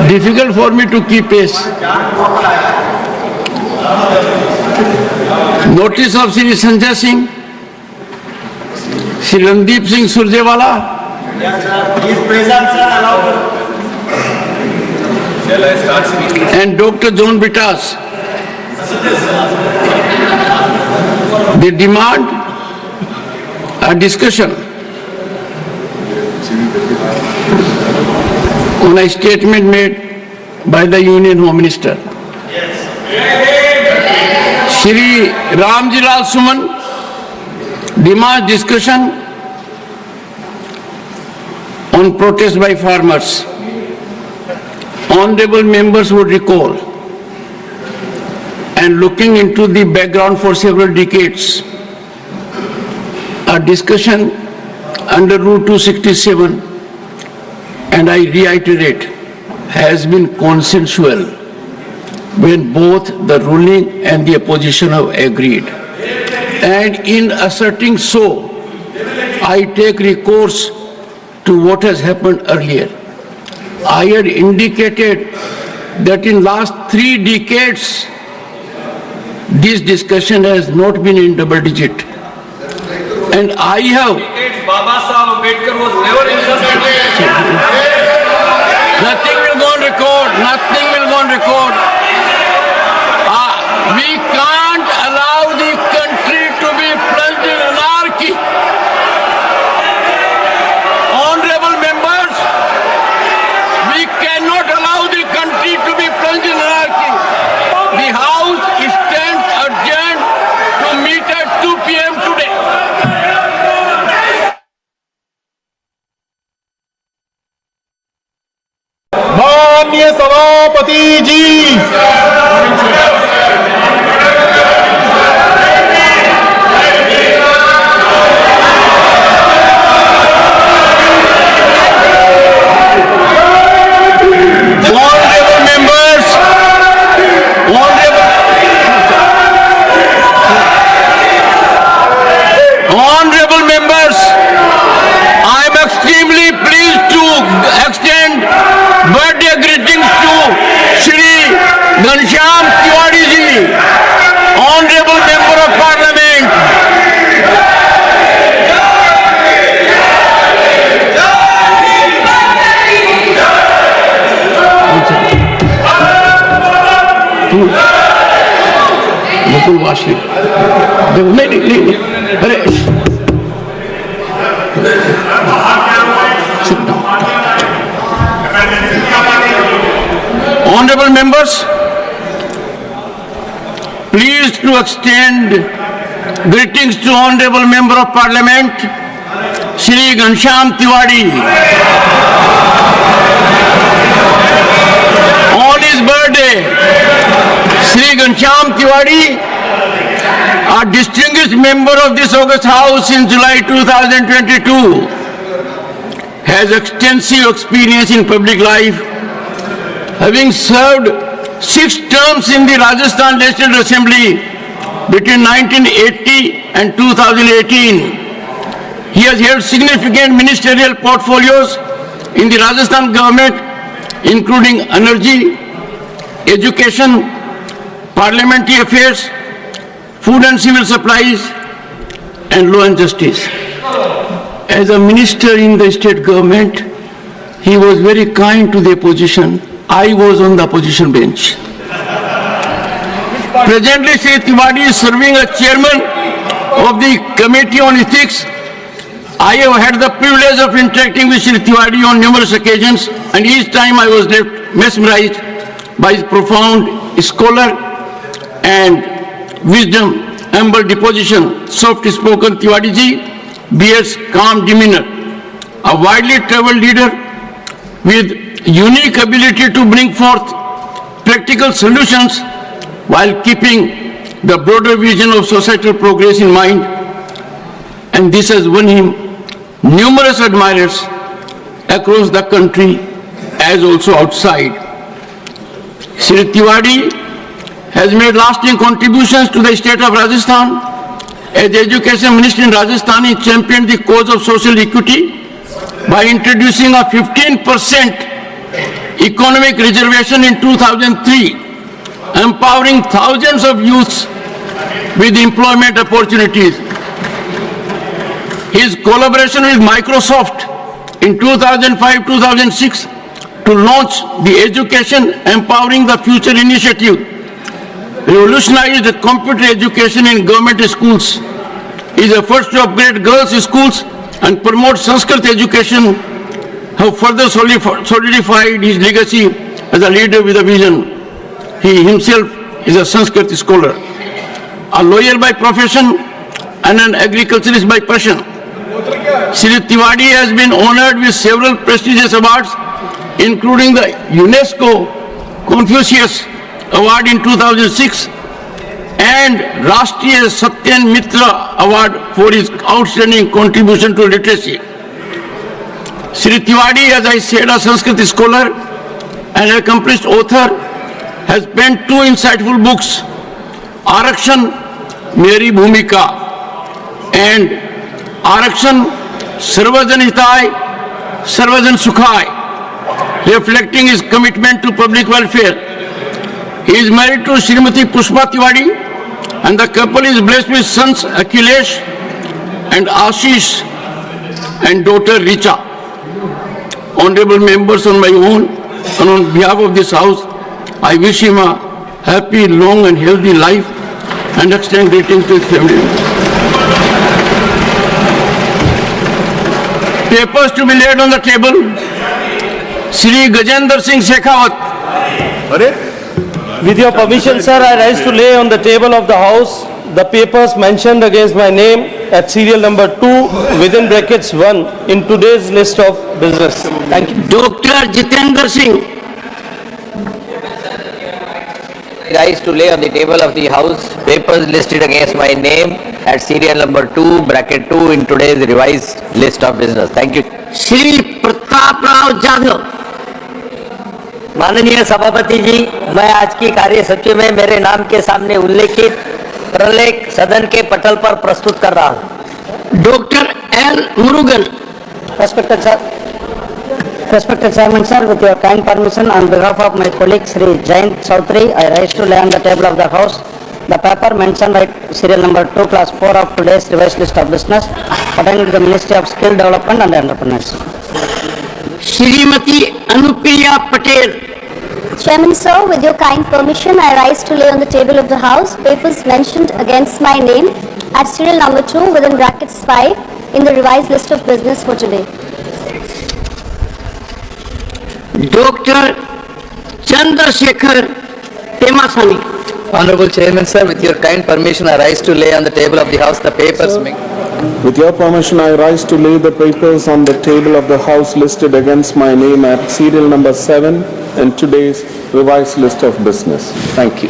Difficult for me to keep pace. Notice of Shri Sanjay Singh, Shri Randeep Singh Surjewala. Yes sir. He is present sir. Allow. And Dr. John Bitas. They demand a discussion on a statement made by the Union Home Minister. Shri Ramji Lal Suman demands discussion on protest by farmers. Honorable members would recall, and looking into the background for several decades, a discussion under Rule 267, and I reiterate, has been consensual when both the ruling and the opposition have agreed. And in asserting so, I take recourse to what has happened earlier. I had indicated that in last 3 decades, this discussion has not been in double digit. And I have... Baba Sahib Ambedkar was never insulted. Nothing will go on record. Nothing will go on record. We can't allow the country to be plunged in anarchy. Honorable members, we cannot allow the country to be plunged in anarchy. The House stands adjourned to meet at 2 p.m. today. माननीय सभापति जी नहीं, अरे Honorable members, pleased to extend greetings to Honorable Member of Parliament, Shri Ghanshyam Tiwari. On his birthday, Shri Ghanshyam Tiwari, a distinguished member of this august House in July 2022, has extensive experience in public life, having served 6 terms in the Rajasthan Legislative Assembly between 1980 and 2018. He has held significant ministerial portfolios in the Rajasthan government, including energy, education, parliamentary affairs, food and civil supplies, and law and justice. As a minister in the state government, he was very kind to the opposition. I was on the opposition bench. Presently, Shri Tiwari is serving as chairman of the Committee on Ethics. I have had the privilege of interacting with Shri Tiwari on numerous occasions, and each time I was left mesmerized by his profound scholar and wisdom, humble disposition, soft-spoken Tiwari ji bears calm demeanor, a widely traveled leader with unique ability to bring forth practical solutions while keeping the broader vision of societal progress in mind, and this has won him numerous admirers across the country as also outside. Shri Tiwari has made lasting contributions to the state of Rajasthan. As Education Minister in Rajasthan, he championed the cause of social equity by introducing a 15% economic reservation in 2003, empowering thousands of youths with employment opportunities. His collaboration with Microsoft in 2005-2006 to launch the Education Empowering the Future initiative revolutionized computer education in government schools. His efforts to upgrade girls' schools and promote Sanskrit education have further solidified his legacy as a leader with a vision. He himself is a Sanskrit scholar, a lawyer by profession and an agriculturist by passion. Shri Tiwari has been honored with several prestigious awards, including the UNESCO Confucius Award in 2006 and Rashtriya Satyan Mitra Award for his outstanding contribution to literacy. Shri Tiwari, as I said, a Sanskrit scholar and accomplished author, has penned 2 insightful books, Arakshan Meri Bhumika and Arakshan Sarvajan Hitai Sarvajan Sukhai, reflecting his commitment to public welfare. He is married to Srimati Pushpa Tiwari, and the couple is blessed with sons Akhilesh and Ashish and daughter Richa. Honorable members, on my own and on behalf of this House, I wish him a happy, long and healthy life and extend greetings to his family. Papers to be laid on the table. Shri Gajendra Singh Shekhawat. With your permission, sir, I rise to lay on the table of the House the papers mentioned against my name at serial number 2 within brackets 1 in today's list of business. Thank you. Dr. Jitendra Singh. I rise to lay on the table of the House papers listed against my name at serial number 2 bracket 2 in today's revised list of business. Thank you. Shri Pratap Rao Jadhav. माननीय सभापति जी, मैं आज की कार्यसूची में मेरे नाम के सामने उल्लेखित प्रलेख सदन के पटल पर प्रस्तुत कर रहा हूं। Dr. L. Murugan. Respected Chairman, sir, with your kind permission, on behalf of my colleague Shri Jayant Chaudhary, I rise to lay on the table of the House the paper mentioned at serial number 2, class 4 of today's revised list of business pertaining to the Ministry of Skill Development and Entrepreneurship. Shrimati Anupriya Patel. Chairman sir, with your kind permission, I rise to lay on the table of the House papers mentioned against my name at serial number 2 within brackets 5 in the revised list of business for today. Dr. Chandrasekhar Pemasani. Honorable Chairman, sir, with your kind permission, I rise to lay on the table of the House the papers. With your permission, I rise to lay the papers on the table of the House listed against my name at serial number 7 in today's revised list of business. Thank you.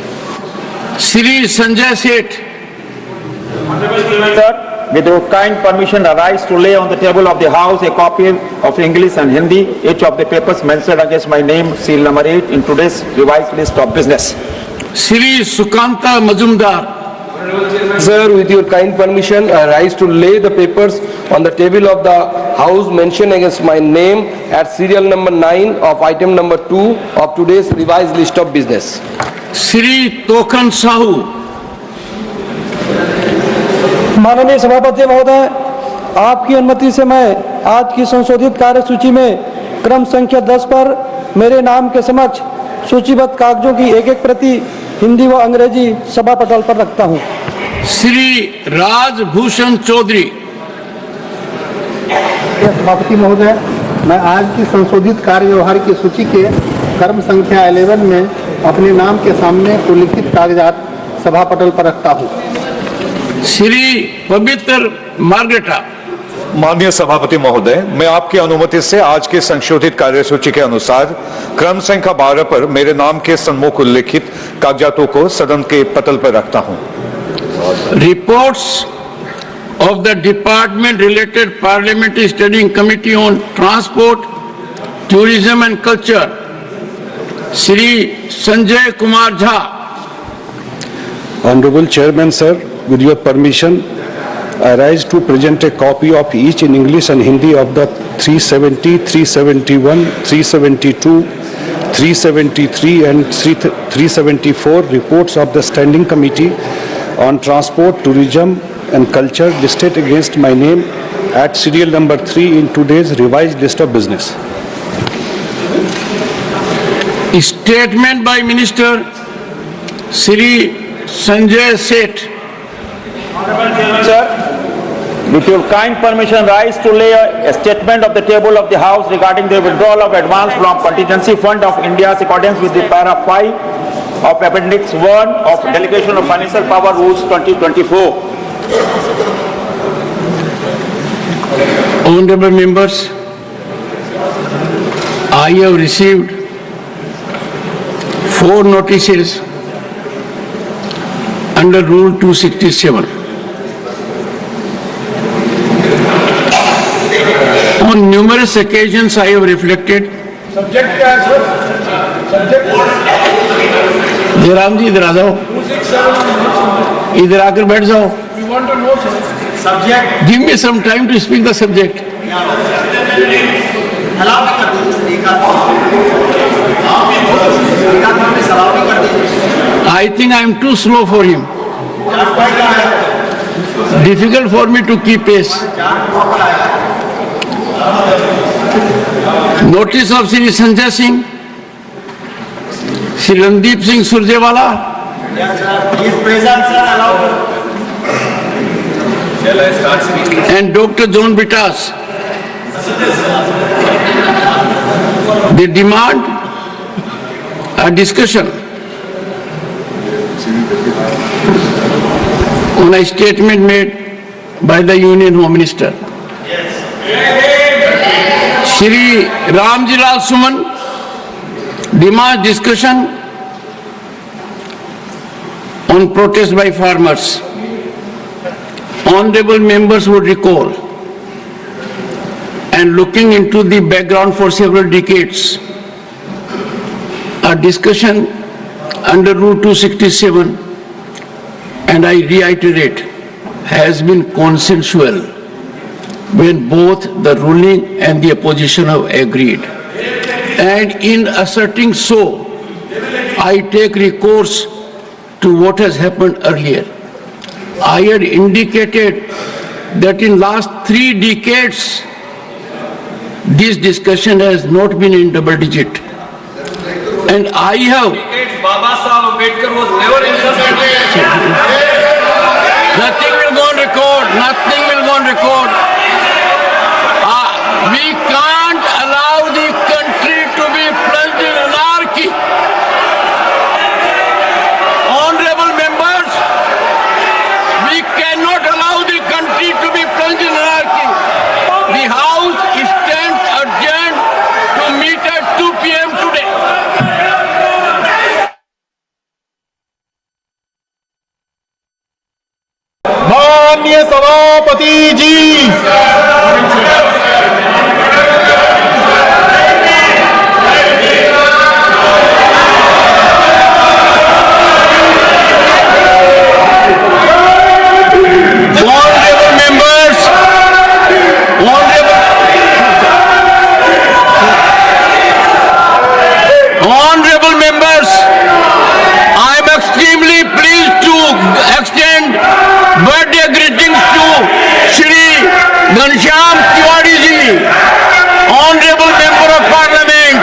Shri Sanjay Seth. Sir, with your kind permission, I rise to lay on the table of the House a copy of English and Hindi, each of the papers mentioned against my name, serial number 8 in today's revised list of business. Shri Sukanta Majumdar. Sir, with your kind permission, I rise to lay the papers on the table of the House mentioned against my name at serial number 9 of item number 2 of today's revised list of business. Shri Tokhan Sahu. माननीय सभापति महोदय, आपकी अनुमति से मैं आज की संशोधित कार्यसूची में क्रम संख्या 10 पर मेरे नाम के समक्ष सूचीबद्ध कागजों की एक प्रति हिंदी व अंग्रेजी सभा पटल पर रखता हूं। श्री राजभूषण चौधरी। सभापति महोदय, मैं आज की संशोधित कार्य व्यवहार की सूची के क्रम संख्या 11 में अपने नाम के सामने उल्लिखित कागजात सभा पटल पर रखता हूं। श्री पवित्र मार्गरेटा। माननीय सभापति महोदय, मैं आपकी अनुमति से आज की संशोधित कार्यसूची के अनुसार क्रम संख्या 12 पर मेरे नाम के सम्मुख उल्लिखित कागजातों को सदन के पटल पर रखता हूं। Reports of the department related parliamentary studying committee on transport, tourism and culture, Shri Sanjay Kumar Jha. Honorable Chairman, sir, with your permission, I rise to present a copy of each in English and Hindi of the 370, 371, 372, 373 and 374 reports of the Standing Committee on Transport, Tourism and Culture listed against my name at serial number 3 in today's revised list of business. Statement by Minister Shri Sanjay Seth. Sir, with your kind permission, rise to lay a statement of the table of the House regarding the withdrawal of advance from Contingency Fund of India's accordance with the para 5 of Appendix 1 of Delegation of Financial Power Rules 2024. Honorable members, I have received 4 notices under Rule 267. On numerous occasions I have reflected. Subject क्या है sir? Subject Jairam ji इधर आ जाओ, इधर आकर बैठ जाओ। We want to know sir. Subject. Give me some time to speak the subject. I think I am too slow for him. Difficult for me to keep pace. Notice of Shri Sanjay Singh, Shri Randeep Singh Surjewala. He is present sir. Allow. Shall I start speaking? And Dr. John Bitas. They demand a discussion on a statement made by the Union Home Minister. Shri Ramji Lal Suman demands discussion on protest by farmers. Honorable members would recall, and looking into the background for several decades, a discussion under Rule 267, and I reiterate, has been consensual when both the ruling and the opposition have agreed. And in asserting so, I take recourse to what has happened earlier. I had indicated that in last 3 decades, this discussion has not been in double digit. And I have, Baba Sahib Ambedkar was never insulted. nothing will go on record, nothing will go on record. We can't allow the country to be plunged in anarchy. Honorable members, we cannot allow the country to be plunged in anarchy. The House stands adjourned to meet at 2 p.m. today. माननीय सभापति जी, Honorable members, honorable members, I am extremely pleased to extend birthday greetings to Shri Ghanshyam Tiwari ji, Honorable Member of Parliament.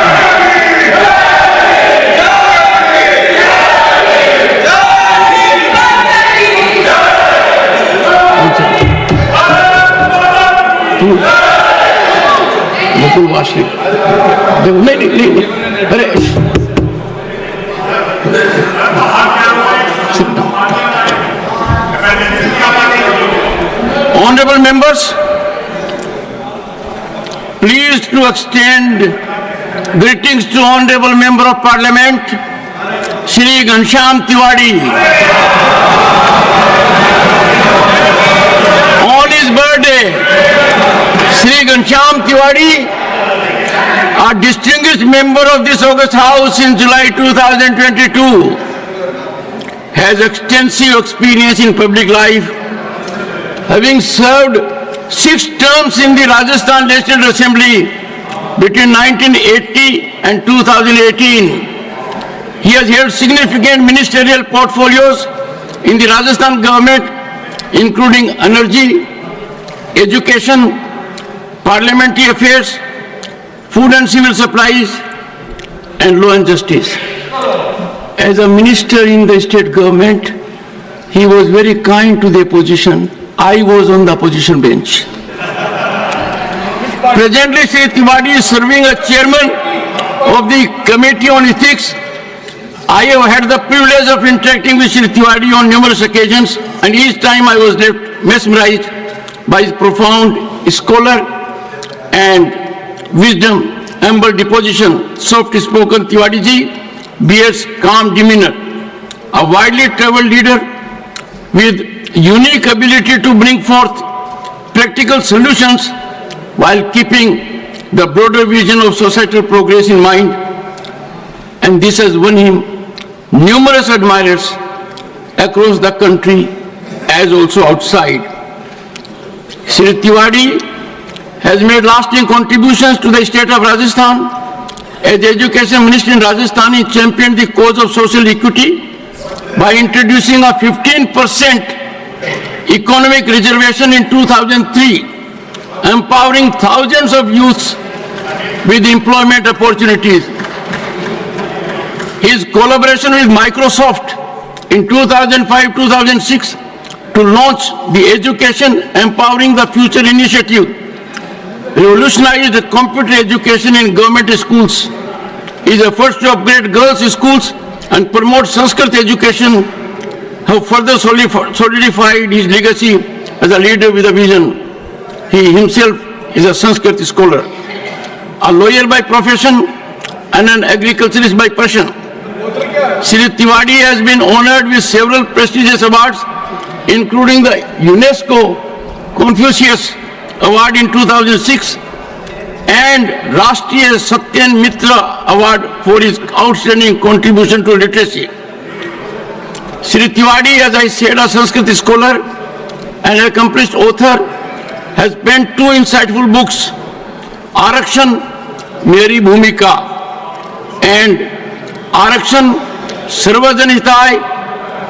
Mukul वासनी देखो नहीं अरे Honorable members, pleased to extend greetings to Honorable Member of Parliament Shri Ghanshyam Tiwari. On his birthday, Shri Ghanshyam Tiwari, a distinguished member of this August House in July 2022, has extensive experience in public life, having served 6 terms in the Rajasthan Legislative Assembly between 1980 and 2018. He has held significant ministerial portfolios in the Rajasthan government, including energy, education, parliamentary affairs, food and civil supplies, and law and justice. As a minister in the state government, he was very kind to the opposition. I was on the opposition bench. Presently, Shri Tiwari is serving as chairman of the Committee on Ethics. I have had the privilege of interacting with Shri Tiwari on numerous occasions, and each time I was left mesmerized by his profound scholar and wisdom, humble disposition, soft-spoken Tiwari ji bears calm demeanor, a widely traveled leader with unique ability to bring forth practical solutions while keeping the broader vision of societal progress in mind, and this has won him numerous admirers across the country as also outside. Shri Tiwari has made lasting contributions to the state of Rajasthan. As the Education Minister in Rajasthan, he championed the cause of social equity by introducing a 15% economic reservation in 2003, empowering thousands of youths with employment opportunities. His collaboration with Microsoft in 2005-2006 to launch the Education Empowering the Future initiative revolutionized the computer education in government schools. His efforts to upgrade girls' schools and promote Sanskrit education have further solidified his legacy as a leader with a vision. He himself is a Sanskrit scholar, a lawyer by profession and an agriculturist by passion. Shri Tiwari has been honored with several prestigious awards, including the UNESCO Confucius Award in 2006 and Rashtriya Satyan Mitra Award for his outstanding contribution to literacy. Shri Tiwari, as I said, a Sanskrit scholar and accomplished author, has penned 2 insightful books, Arakshan, Meri Bhumika, and Arakshan, Sarvajan Hitai,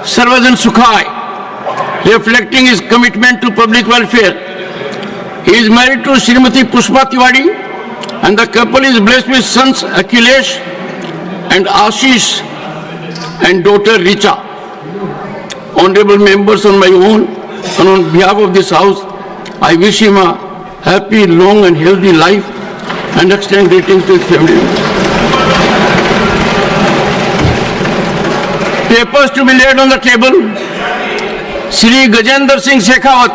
Sarvajan Sukhai, reflecting his commitment to public welfare. He is married to Srimati Pushpa Tiwari, and the couple is blessed with sons Akhilesh and Ashish and daughter Richa. Honorable members, on my own and on behalf of this house, I wish him a happy, long and healthy life and extend greetings to his family. Papers to be laid on the table. Shri Gajendra Singh Shekhawat.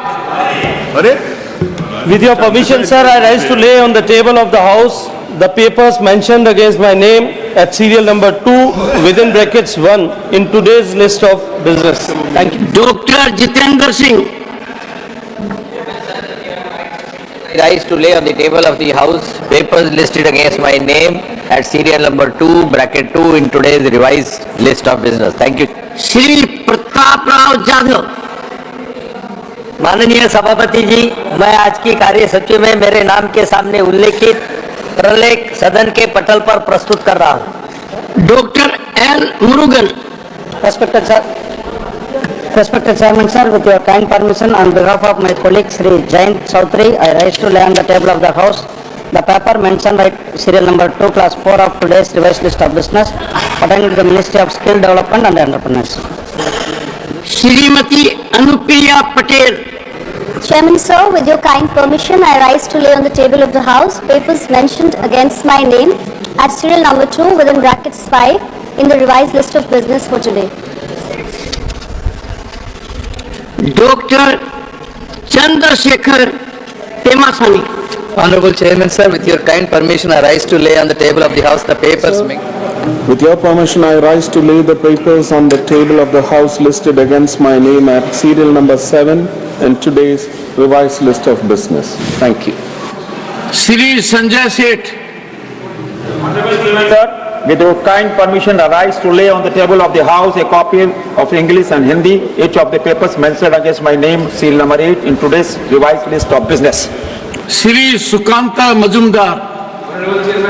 With your permission, sir, I rise to lay on the table of the House the papers mentioned against my name at serial number 2 within brackets 1 in today's list of business. Thank you. Dr. Jitendra Singh. I rise to lay on the table of the House papers listed against my name at serial number 2, bracket 2 in today's revised list of business. Thank you. Shri Pratap Rao Jadhav. माननीय सभापति जी, मैं आज की कार्यसूची में मेरे नाम के सामने उल्लेखित प्रलेख सदन के पटल पर प्रस्तुत कर रहा हूं। Doctor L Murugan. Respected Chairman, sir, with your kind permission, on behalf of my colleague Sri Jayant Chaudhary, I rise to lay on the table of the House the paper mentioned at serial number 2, class 4 of today's revised list of business pertaining to the Ministry of Skill Development and Entrepreneurship. Shrimati Anupriya Patel. Chairman, sir, with your kind permission, I rise to lay on the table of the House papers mentioned against my name at serial number 2 within brackets 5 in the revised list of business for today. Doctor Chandrashekhar Pemmasani. Honorable Chairman, sir, with your kind permission, I rise to lay on the table of the House the papers. With your permission, I rise to lay the papers on the table of the House listed against my name at serial number 7 in today's revised list of business. Thank you. Shri Sanjay Seth. Sir, with your kind permission, I rise to lay on the table of the House a copy of English and Hindi, each of the papers mentioned against my name, serial number 8 in today's revised list of business. Shri Sukanta Majumdar.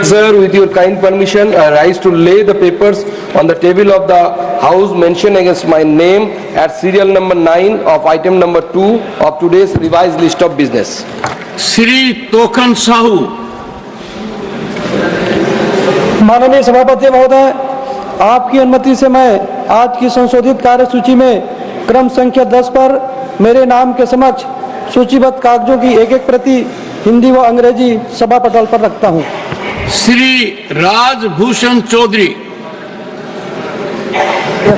Sir, with your kind permission, I rise to lay the papers on the table of the House mentioned against my name at serial number 9 of item number 2 of today's revised list of business. Shri Tokan Sahu. माननीय सभापति महोदय, आपकी अनुमति से मैं आज की संशोधित कार्यसूची में क्रम संख्या 10 पर मेरे नाम के समक्ष सूचीबद्ध कागजों की एक प्रति हिंदी व अंग्रेजी सभा पटल पर रखता हूं। श्री राजभूषण चौधरी।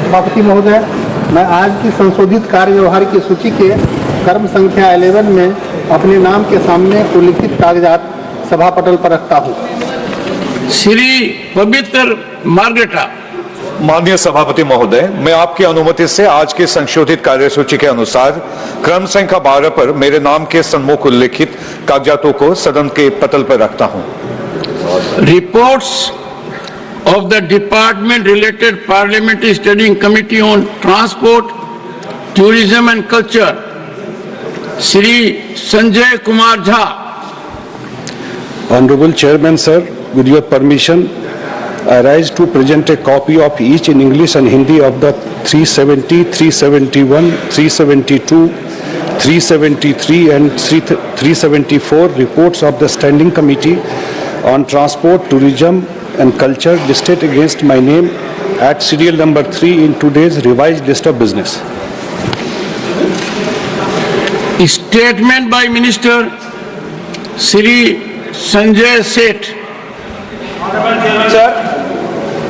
सभापति महोदय, मैं आज की संशोधित कार्य व्यवहार की सूची के क्रम संख्या 11 में अपने नाम के सामने उल्लिखित कागजात सभा पटल पर रखता हूं। श्री पवित्र मार्गरेटा। माननीय सभापति महोदय, मैं आपकी अनुमति से आज की संशोधित कार्यसूची के अनुसार क्रम संख्या 12 पर मेरे नाम के सन्मुख उल्लिखित कागजातों को सदन के पटल पर रखता हूं। Reports of the department related parliamentary study committee on transport, tourism and culture, Shri Sanjay Kumar Jha. Honorable Chairman, sir, with your permission, I rise to present a copy of each in English and Hindi of the 370, 371, 372, 373 and 374 reports of the Standing Committee on Transport, Tourism and Culture listed against my name at serial number 3 in today's revised list of business. Statement by Minister Shri Sanjay Seth. Sir,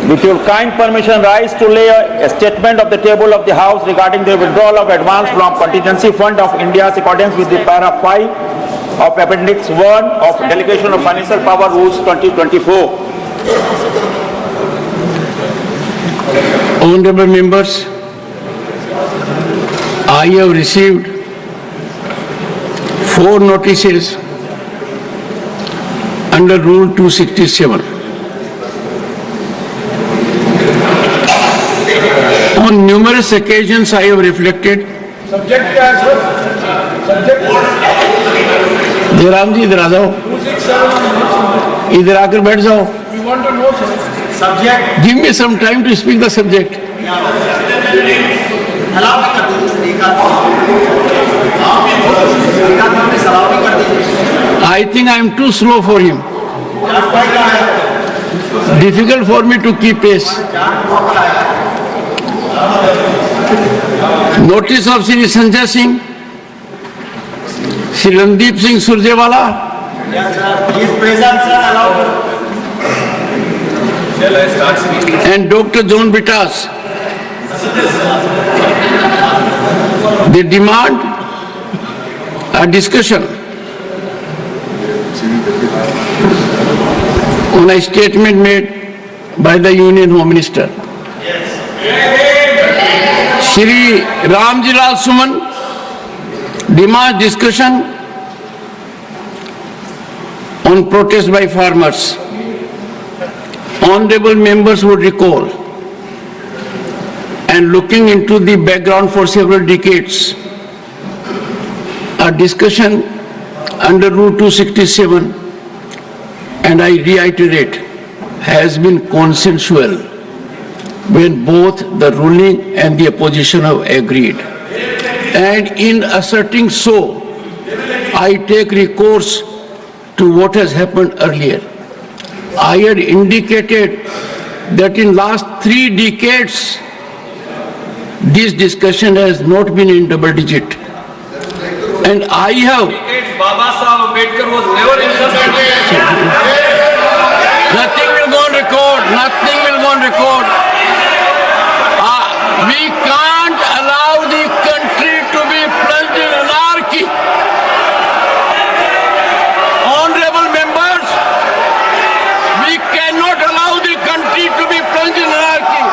with your kind permission, rise to lay a statement of the table of the House regarding the withdrawal of advance from contingency fund of India's accordance with the para 5 of appendix 1 of delegation of financial power rules 2024. Honorable members, I have received 4 notices under Rule 267. On numerous occasions, I have reflected. Jairam ji इधर आ जाओ, इधर आकर बैठ जाओ। Give me some time to speak the subject. I think I am too slow for him. difficult for me to keep pace. Notice of Shri Sanjay Singh, Shri Randeep Singh Surjewala. He is present, sir. Allow. And Dr. John Bitas. They demand a discussion on a statement made by the Union Home Minister. Shri Ramji Lal Suman demands discussion on protest by farmers. Honorable members would recall, and looking into the background for several decades, a discussion under Rule 267, and I reiterate, has been consensual when both the ruling and the opposition have agreed. And in asserting so, I take recourse to what has happened earlier. I had indicated that in last 3 decades, this discussion has not been in double digit. And I have... Baba Sahib Ambedkar was never insulted. Nothing will go on record. Nothing will go on record. We can't allow the country to be plunged in anarchy. Honorable members, we cannot allow the country to be plunged in anarchy.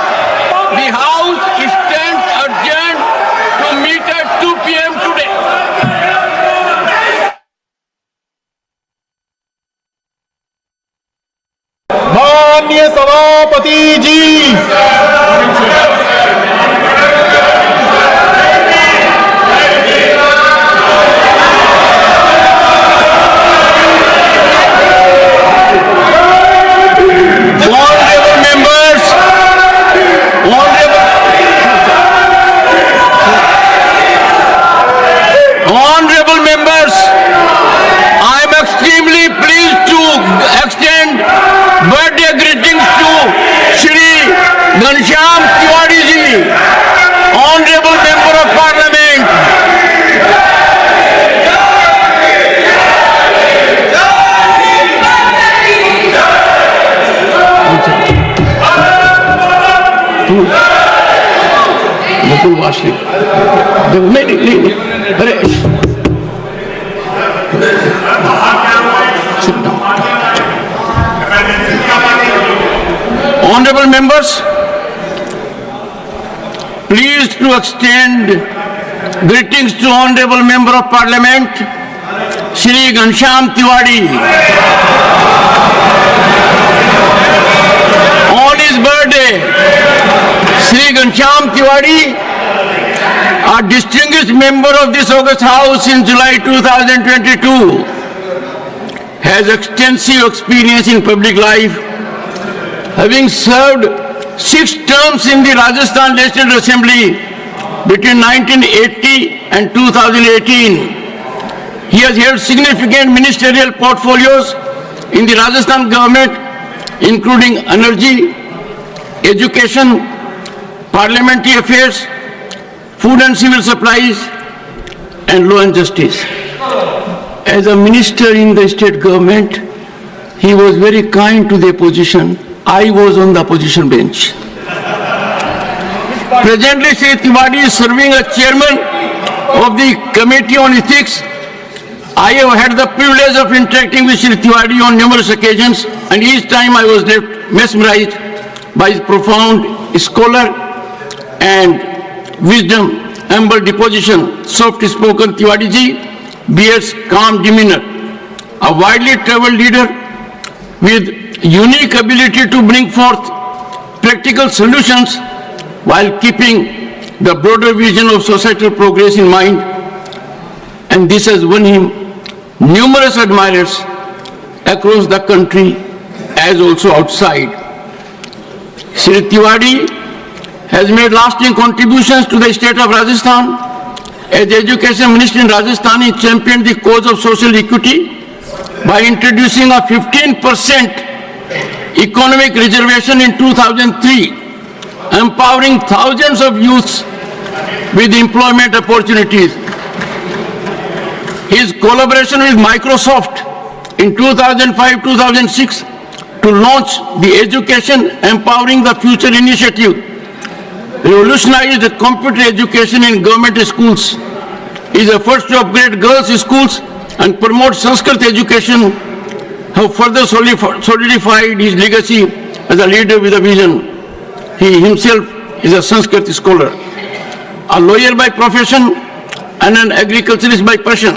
The House stands adjourned to meet at 2 p.m. today. माननीय सभापति जी, Honorable members, I am extremely pleased to extend birthday greetings to Shri Ghanshyam Tiwari ji, Honorable Member of Parliament. Mukul Vasli. नहीं, अरे Honorable members, pleased to extend greetings to Honorable Member of Parliament, Shri Ghanshyam Tiwari. On his birthday, Shri Ghanshyam Tiwari, a distinguished member of this August House in July 2022, has extensive experience in public life, having served 6 terms in the Rajasthan Legislative Assembly between 1980 and 2018. He has held significant ministerial portfolios in the Rajasthan government, including energy, education, parliamentary affairs, food and civil supplies, and law and justice. As a minister in the state government, he was very kind to the opposition. I was on the opposition bench. Presently, Shri Tiwari is serving as chairman of the Committee on Ethics. I have had the privilege of interacting with Shri Tiwari on numerous occasions, and each time I was left mesmerized by his profound scholar and wisdom, humble disposition, soft-spoken Tiwari ji bears calm demeanor, a widely traveled leader with unique ability to bring forth practical solutions while keeping the broader vision of societal progress in mind, and this has won him numerous admirers across the country as also outside. Shri Tiwari has made lasting contributions to the state of Rajasthan. As Education Minister in Rajasthan, he championed the cause of social equity by introducing a 15% economic reservation in 2003, empowering thousands of youths with employment opportunities. His collaboration with Microsoft in 2005-2006 to launch the Education Empowering the Future initiative revolutionized the computer education in government schools. His efforts to upgrade girls' schools and promote Sanskrit education have further solidified his legacy as a leader with a vision. He himself is a Sanskrit scholar, a lawyer by profession and an agriculturist by passion.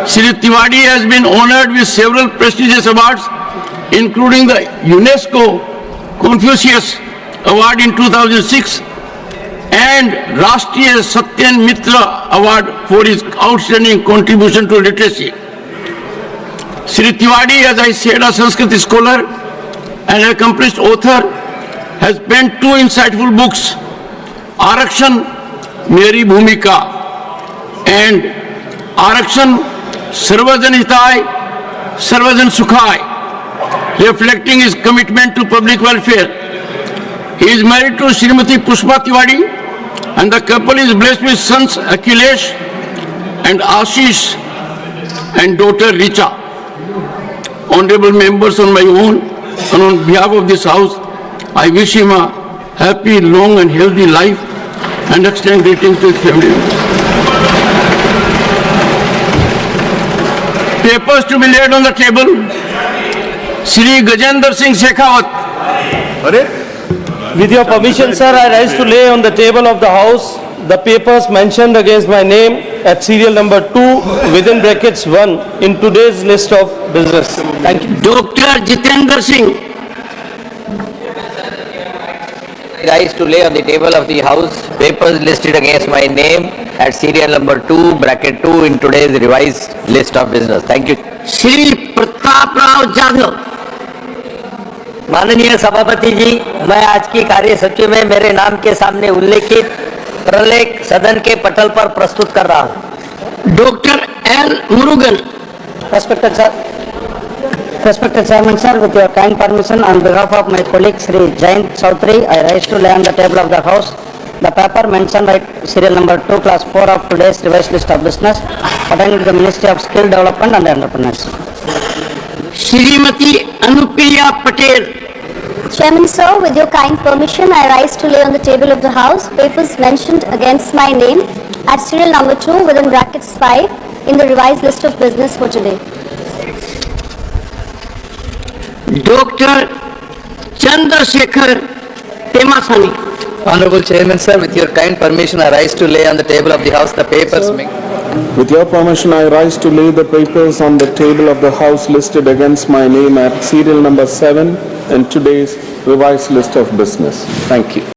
Shri Tiwari has been honored with several prestigious awards, including the UNESCO Confucius Award in 2006 and Rashtriya Satyan Mitra Award for his outstanding contribution to literacy. Shri Tiwari, as I said, a Sanskrit scholar and accomplished author, has penned two insightful books, Arakshan, Meri Bhumika, and Arakshan, Sarvajan Hitai, Sarvajan Sukhai, reflecting his commitment to public welfare. He is married to Srimati Pushpa Tiwari, and the couple is blessed with sons Akhilesh and Ashish and daughter Richa. Honorable members, on my own and on behalf of this house, I wish him a happy, long and healthy life and extend greetings to his family. Papers to be laid on the table. Shri Gajendra Singh Shekhawat. With your permission, sir, I rise to lay on the table of the House the papers mentioned against my name at serial number 2 within brackets 1 in today's list of business. Thank you. Dr. Jitendra Singh. I rise to lay on the table of the House papers listed against my name at serial number 2, bracket 2 in today's revised list of business. Thank you. Shri Pratap Rao Jadhav. माननीय सभापति जी, मैं आज की कार्य सूची में मेरे नाम के सामने उल्लेखित प्रलेख सदन के पटल पर प्रस्तुत कर रहा हूं। Dr. L. Murugan. Respected Chairman, sir, with your kind permission, on behalf of my colleague Sri Jayant Chaudhary, I rise to lay on the table of the House the paper mentioned at serial number 2, class 4 of today's revised list of business pertaining to the Ministry of Skill Development and Entrepreneurship. Srimati Anupriya Patel. Chairman, sir, with your kind permission, I rise to lay on the table of the House papers mentioned against my name at serial number 2 within brackets 5 in the revised list of business for today. Dr. Chandrasekhar Temasani. Honorable Chairman, sir, with your kind permission, I rise to lay on the table of the House the papers. With your permission, I rise to lay the papers on the table of the House listed against my name at serial number 7 in today's revised list of business. Thank you.